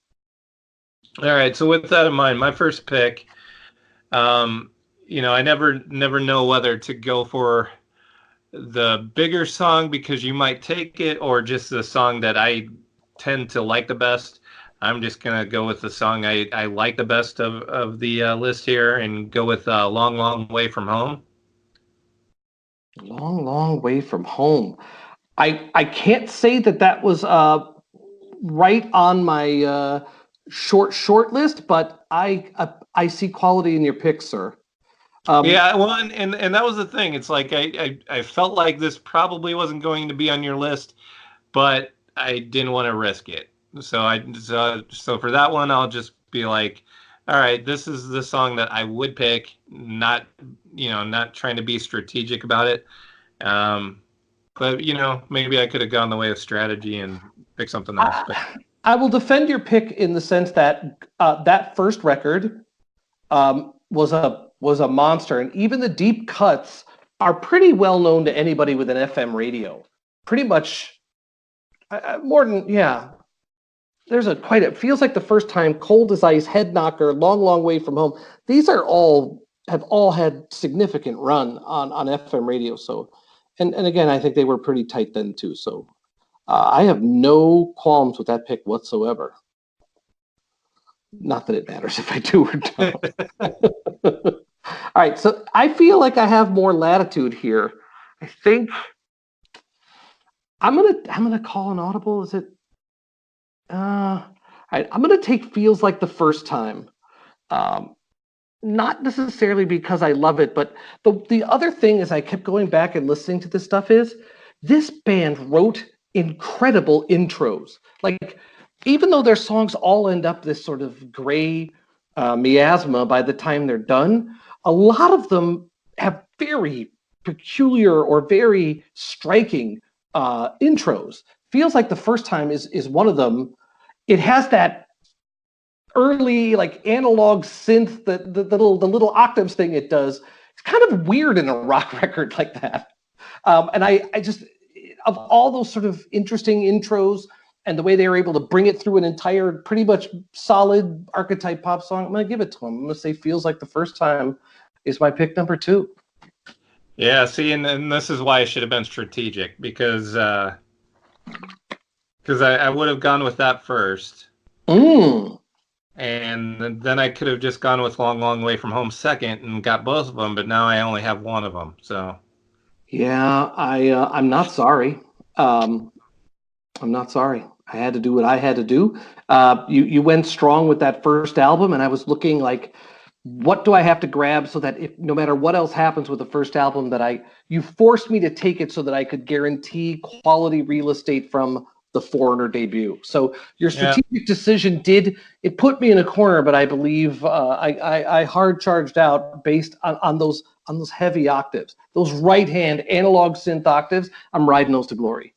All right. So with that in mind, my first pick, I never know whether to go for the bigger song because you might take it, or just the song that I tend to like the best. I'm just gonna go with the song I like the best of the list here, and go with "Long Long Way from Home." Long, long way from home. I can't say that was right on my short list, but I see quality in your pick, sir. Yeah, well, and that was the thing. It's like I felt like this probably wasn't going to be on your list, but I didn't want to risk it. So for that one, I'll just be like, all right, this is the song that I would pick, not trying to be strategic about it. But maybe I could have gone the way of strategy and picked something else. But I will defend your pick in the sense that that first record was a monster, and even the deep cuts are pretty well known to anybody with an FM radio. Pretty much more than There's it feels like the first time, Cold as Ice, Head Knocker, Long Long Way from Home. These have all had significant run on FM radio. So, and again, I think they were pretty tight then too. So, I have no qualms with that pick whatsoever. Not that it matters if I do or don't. All right, so I feel like I have more latitude here. I think I'm gonna call an audible. Is it? All right, I'm gonna take "Feels Like the First Time." Not necessarily because I love it, but the other thing is I kept going back and listening to this stuff is this band wrote incredible intros. Like, even though their songs all end up this sort of gray miasma by the time they're done, a lot of them have very peculiar or very striking intros. Feels Like the First Time is one of them. It has that early like analog synth, the little octaves thing it does. It's kind of weird in a rock record like that. And I just, of all those sort of interesting intros and the way they were able to bring it through an entire pretty much solid archetype pop song, I'm going to give it to them. I'm going to say Feels Like the First Time is my pick number 2. Yeah, see, and this is why I should have been strategic because I would have gone with that first. and then I could have just gone with Long Long Way from Home second and got both of them, but now I only have one of them. So Yeah, I'm not sorry. Um, I'm not sorry. I had to do what I had to do. You went strong with that first album, and I was looking like, what do I have to grab so that if no matter what else happens with the first album, that you forced me to take it so that I could guarantee quality real estate from the Foreigner debut. So your yeah, strategic decision it put me in a corner, but I believe I hard charged out based on those heavy octaves, those right hand analog synth octaves. I'm riding those to glory.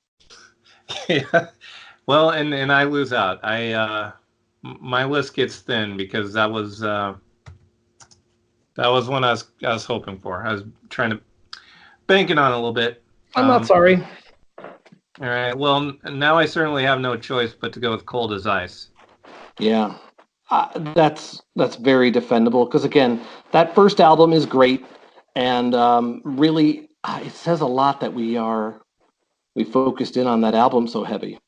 yeah. Well, and I lose out. My list gets thin because that was one I was hoping for. I was trying to banking on a little bit. I'm not sorry. All right. Well, now I certainly have no choice but to go with Cold as Ice. Yeah, that's very defendable because again, that first album is great, and really, it says a lot that we focused in on that album so heavy.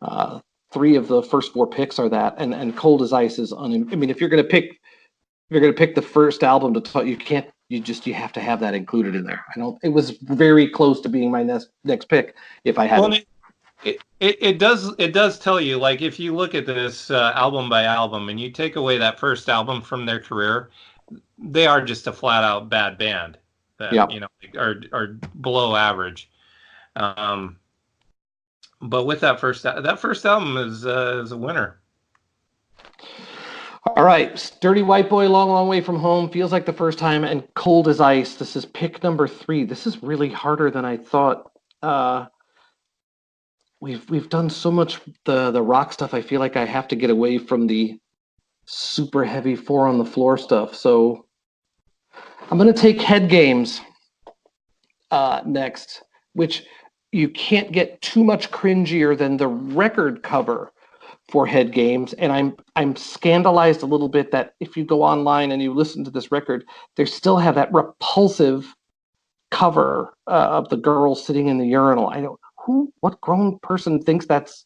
Uh, Three of the first four picks are that, and Cold as Ice is I mean, if you're gonna pick the first album to talk, you can't. You have to have that included in there. I don't. It was very close to being my next pick if I Well, hadn't. it does tell you, like, if you look at this album by album and you take away that first album from their career, they are just a flat out bad band that, Yeah. are below average. Um, but with that first album is a winner. All right, Dirty White Boy, Long, Long Way from Home, feels like the first time, and Cold as Ice. This is pick number 3. This is really harder than I thought. Uh, we've done so much the rock stuff. I feel like I have to get away from the super heavy four on the floor stuff. So I'm gonna take Head Games next, which you can't get too much cringier than the record cover for Head Games, and I'm scandalized a little bit that if you go online and you listen to this record, they still have that repulsive cover of the girl sitting in the urinal. I don't what grown person thinks that's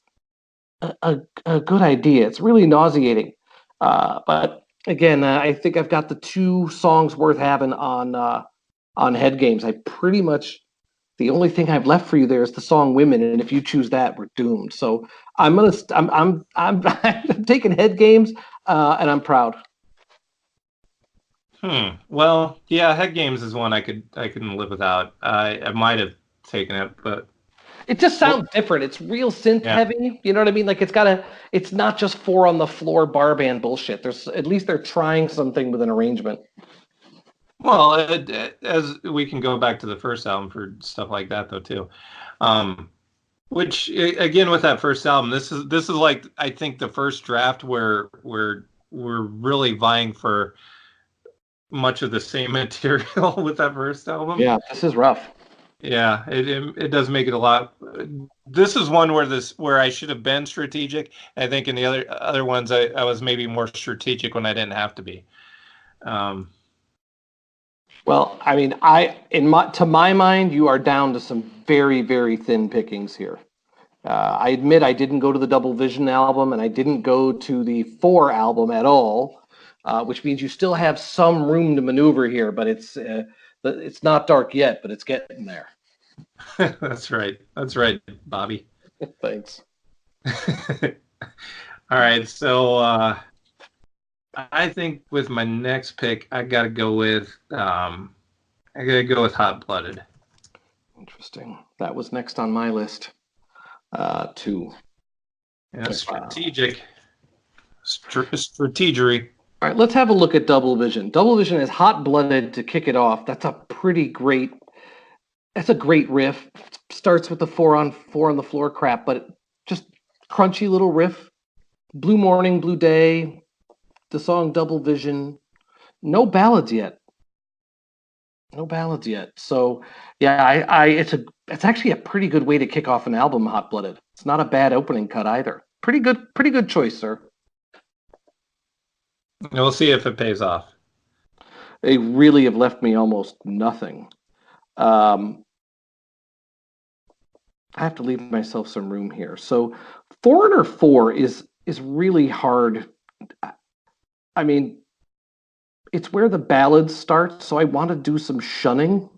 a good idea. It's really nauseating. But again, I think I've got the two songs worth having on Head Games. I pretty much the only thing I've left for you there is the song "Women," and if you choose that, we're doomed. So I'm taking Head Games, and I'm proud. Well, yeah, Head Games is one I couldn't live without. I might have taken it, but It just sounds different. It's real synth yeah. heavy. You know what I mean? Like it's not just four on the floor bar band bullshit. There's at least they're trying something with an arrangement. Well, as we can go back to the first album for stuff like that though too. Which again with that first album, this is like I think the first draft where we're really vying for much of the same material with that first album. Yeah, this is rough. Yeah, it does make it a lot. This is one where I should have been strategic. I think in the other ones I was maybe more strategic when I didn't have to be. Um, Well, I mean, to my mind, you are down to some very, very thin pickings here. I admit I didn't go to the Double Vision album, and I didn't go to the Four album at all, which means you still have some room to maneuver here. But it's not dark yet, but it's getting there. that's right. That's right, Bobby. Thanks. All right, so I think with my next pick, I gotta go with Hot Blooded. Interesting. That was next on my list, too. Yeah, strategic, strategery. All right, let's have a look at Double Vision. Double Vision is Hot Blooded to kick it off. That's a great riff. Starts with the four on the floor crap, but just crunchy little riff. Blue Morning, Blue Day, the song Double Vision. No ballads yet. No ballads yet. So yeah, it's actually a pretty good way to kick off an album, Hot Blooded. It's not a bad opening cut either. Pretty good choice, sir. We'll see if it pays off. They really have left me almost nothing. I have to leave myself some room here. So Foreigner 4 is really hard. I mean, it's where the ballads start, so I want to do some shunning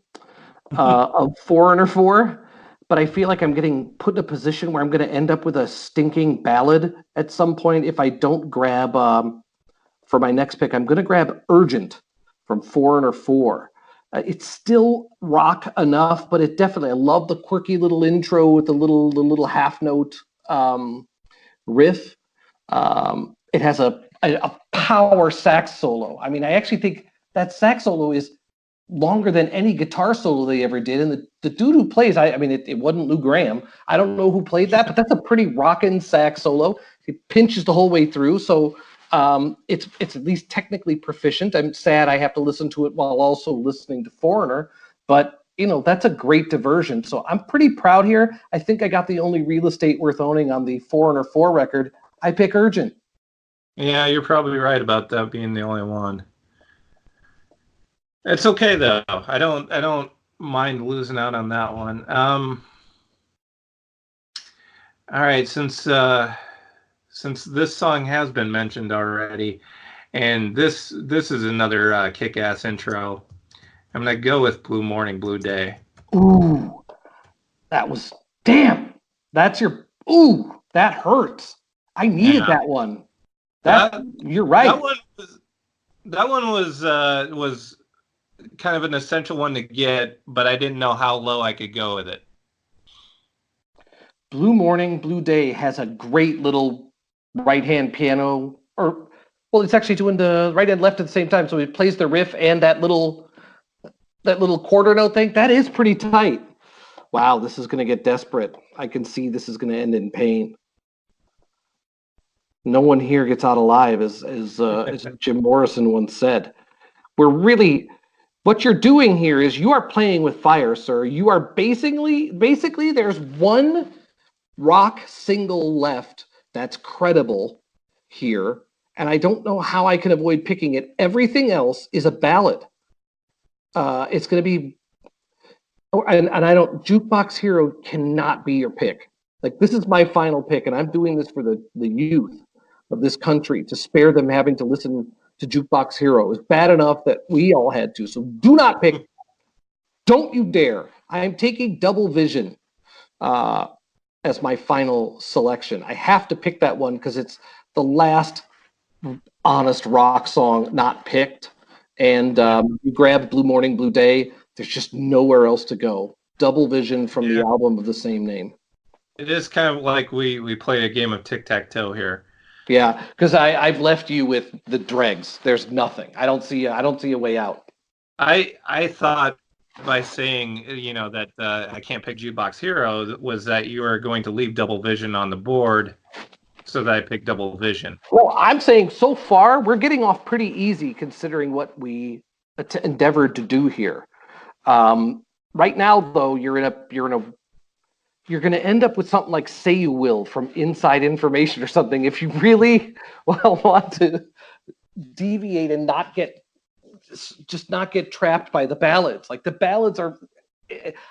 of Foreigner 4, but I feel like I'm getting put in a position where I'm going to end up with a stinking ballad at some point if I don't grab, for my next pick, I'm going to grab Urgent from Foreigner 4. It's still rock enough, but it definitely, I love the quirky little intro with the little half note riff. It has a power sax solo. I mean, I actually think that sax solo is longer than any guitar solo they ever did. And the dude who plays, I mean, it wasn't Lou Graham. I don't know who played that, but that's a pretty rockin' sax solo. It pinches the whole way through. So it's at least technically proficient. I'm sad I have to listen to it while also listening to Foreigner, but that's a great diversion. So I'm pretty proud here. I think I got the only real estate worth owning on the Foreigner 4 record. I pick Urgent. Yeah, you're probably right about that being the only one. It's okay though. I don't mind losing out on that one. All right, since this song has been mentioned already, and this is another kick-ass intro, I'm gonna go with Blue Morning, Blue Day. Ooh, that was damn. That's your ooh. That hurts. I needed that one. You're right. That one was kind of an essential one to get, but I didn't know how low I could go with it. Blue Morning, Blue Day has a great little right-hand piano, well, it's actually doing the right and left at the same time. So it plays the riff and that little quarter note thing. That is pretty tight. Wow, this is going to get desperate. I can see this is going to end in pain. No one here gets out alive, as Jim Morrison once said. What you're doing here is you are playing with fire, sir. You are basically there's one rock single left that's credible here, and I don't know how I can avoid picking it. Everything else is a ballad. It's going to be, and I don't. Jukebox Hero cannot be your pick. Like, this is my final pick, and I'm doing this for the youth of this country, to spare them having to listen to Jukebox Hero. It was bad enough that we all had to. So do not pick. Don't you dare. I am taking Double Vision as my final selection. I have to pick that one because it's the last honest rock song not picked. And you grab Blue Morning, Blue Day. There's just nowhere else to go. Double Vision from the album of the same name. It is kind of like we play a game of tic-tac-toe here. Yeah, because I've left you with the dregs. There's nothing. I don't see a way out. I thought by saying that I can't pick Jukebox Hero was that you were going to leave Double Vision on the board, so that I picked Double Vision. Well, I'm saying so far we're getting off pretty easy considering what we endeavored to do here. Right now, though, you're going to end up with something like Say You Will from Inside Information or something if you really want to deviate and not get trapped by the ballads. Like, the ballads are,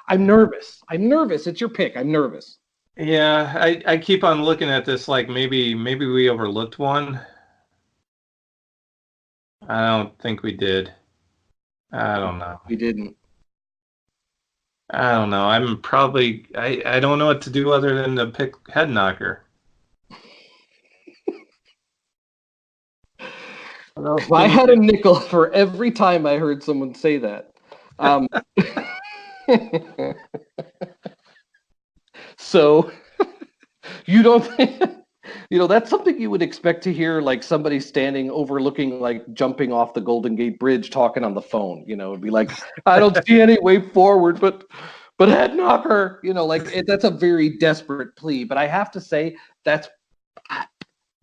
I'm nervous. It's your pick. I'm nervous. Yeah, I keep on looking at this like maybe we overlooked one. I don't think we did. I don't know. We didn't. I don't know. I'm probably I don't know what to do other than to pick Head Knocker. If I had a nickel for every time I heard someone say that. So you don't think, that's something you would expect to hear, like somebody standing overlooking, like jumping off the Golden Gate Bridge talking on the phone. It'd be like, I don't see any way forward, but Head Knocker, that's a very desperate plea. But I have to say,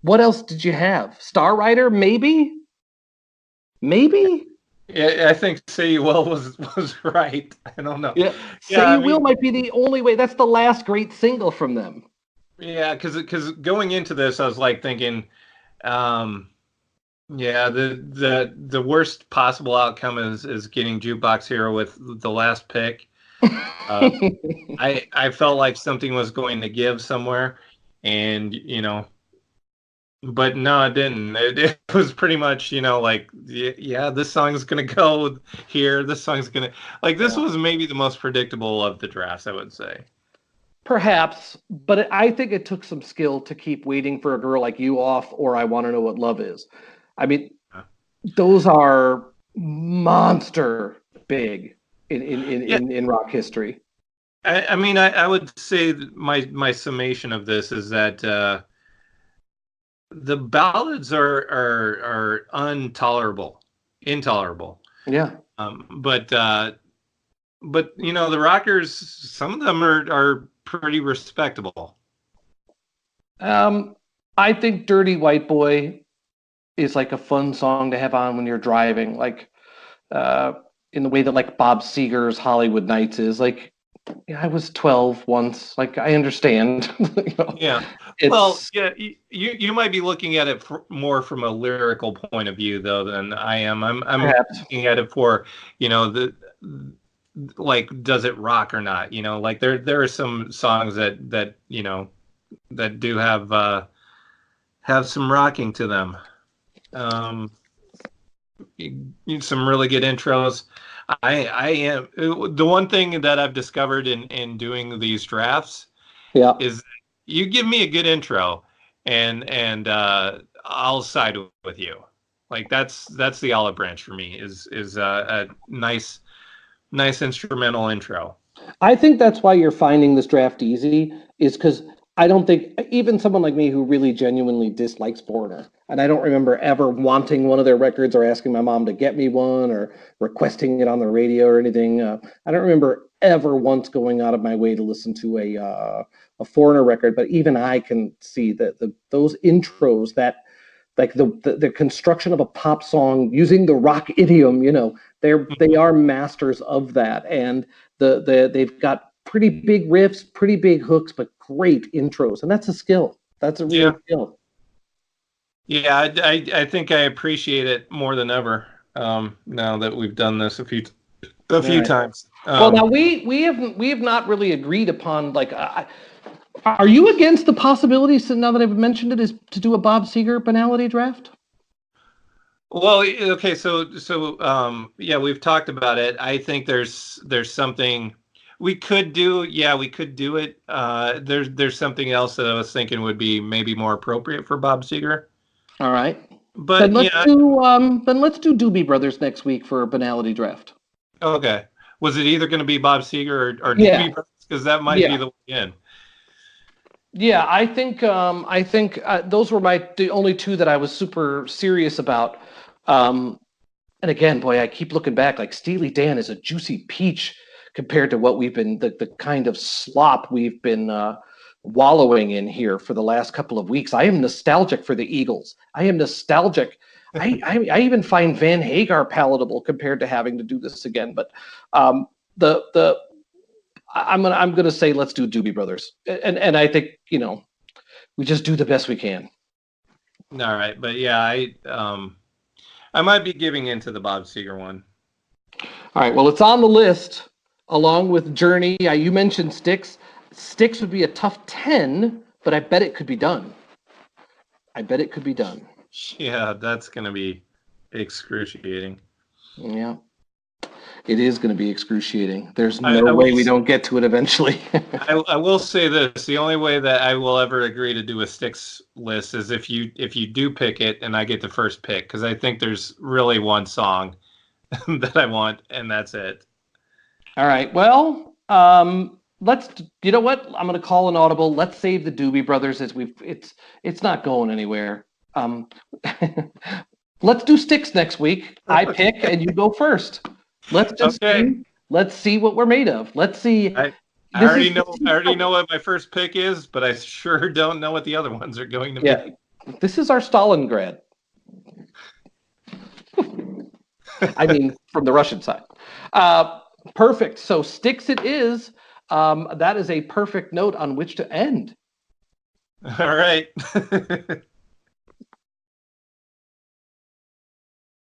what else did you have? Star Rider, maybe? Yeah, I think Say You Will was right. I don't know. Yeah, Say You Will might be the only way. That's the last great single from them. Yeah, because going into this, I was like thinking, the worst possible outcome is getting Jukebox Hero with the last pick. I felt like something was going to give somewhere, and but no, it didn't. It was pretty much, like, yeah, this song's gonna go here. This song's gonna like this Yeah. was maybe the most predictable of the drafts, I would say. Perhaps, but I think it took some skill to keep Waiting for a Girl Like You off, or I Want to Know What Love Is. I mean, those are monster big Yeah, in rock history. I mean, I would say that my summation of this is that the ballads are intolerable. Yeah. But the rockers, some of them are pretty respectable. I think Dirty White Boy is like a fun song to have on when you're driving, like uh, in the way that like Bob Seger's Hollywood Nights is. Like, yeah, I was 12 once. Like, I understand. Yeah. Well, It's yeah, you might be looking at it more from a lyrical point of view though than I am. I'm perhaps. looking at it for, the like does it rock or not? Like there are some songs that do have some rocking to them. Um you need some really good intros. I am the one thing that I've discovered in doing these drafts Yeah. is you give me a good intro and I'll side with you. Like that's the olive branch for me is a nice instrumental intro. I think that's why you're finding this draft easy, is because I don't think even someone like me who really genuinely dislikes Foreigner, and I don't remember ever wanting one of their records or asking my mom to get me one or requesting it on the radio or anything. I don't remember ever once going out of my way to listen to a Foreigner record. But even I can see that those intros, that like the construction of a pop song using the rock idiom, they are masters of that, and they've got pretty big riffs, pretty big hooks, but great intros, and that's a skill. That's a real Yeah. skill. Yeah, I think I appreciate it more than ever. Now that we've done this a All few right. times. Well, now we have not really agreed upon like. Are you against the possibility, so now that I've mentioned it, is to do a Bob Seger Banality Draft? Well, okay, yeah, we've talked about it. I think there's something we could do. Yeah, we could do it. There's something else that I was thinking would be maybe more appropriate for Bob Seger. All right. Then But let's yeah, do Doobie Brothers next week for a Banality Draft. okay. Was it either going to be Bob Seger or Yeah. Doobie Brothers? Because that might be Yeah. the way in. Yeah, I think those were the only two that I was super serious about. And again, boy, I keep looking back. Like Steely Dan is a juicy peach compared to what we've been the kind of slop we've been wallowing in here for the last couple of weeks. I am nostalgic for the Eagles. I am nostalgic. I even find Van Hagar palatable compared to having to do this again. But the I'm gonna say let's do Doobie Brothers, and I think we just do the best we can. All right, but yeah, I might be giving in to the Bob Seger one. All right, well, it's on the list along with Journey. You mentioned Styx. Styx would be a tough 10, but I bet it could be done. I bet it could be done. Yeah, that's gonna be excruciating. Yeah, it is going to be excruciating. There's I, no I way will we don't get to it eventually. I will say this: the only way that I will ever agree to do a Styx list is if you do pick it and I get the first pick, because I think there's really one song that I want, and that's it. All right, well, let's. You know what? I'm going to call an audible. Let's save the Doobie Brothers as it's not going anywhere. Um, let's do Styx next week. I pick and you go first. Let's just Okay. see. Let's see what we're made of. Let's see. I This already is know what my first pick is, but I sure don't know what the other ones are going to yeah. be. This is our Stalingrad. I mean, from the Russian side. Perfect. So Styx it is. That is a perfect note on which to end. All right.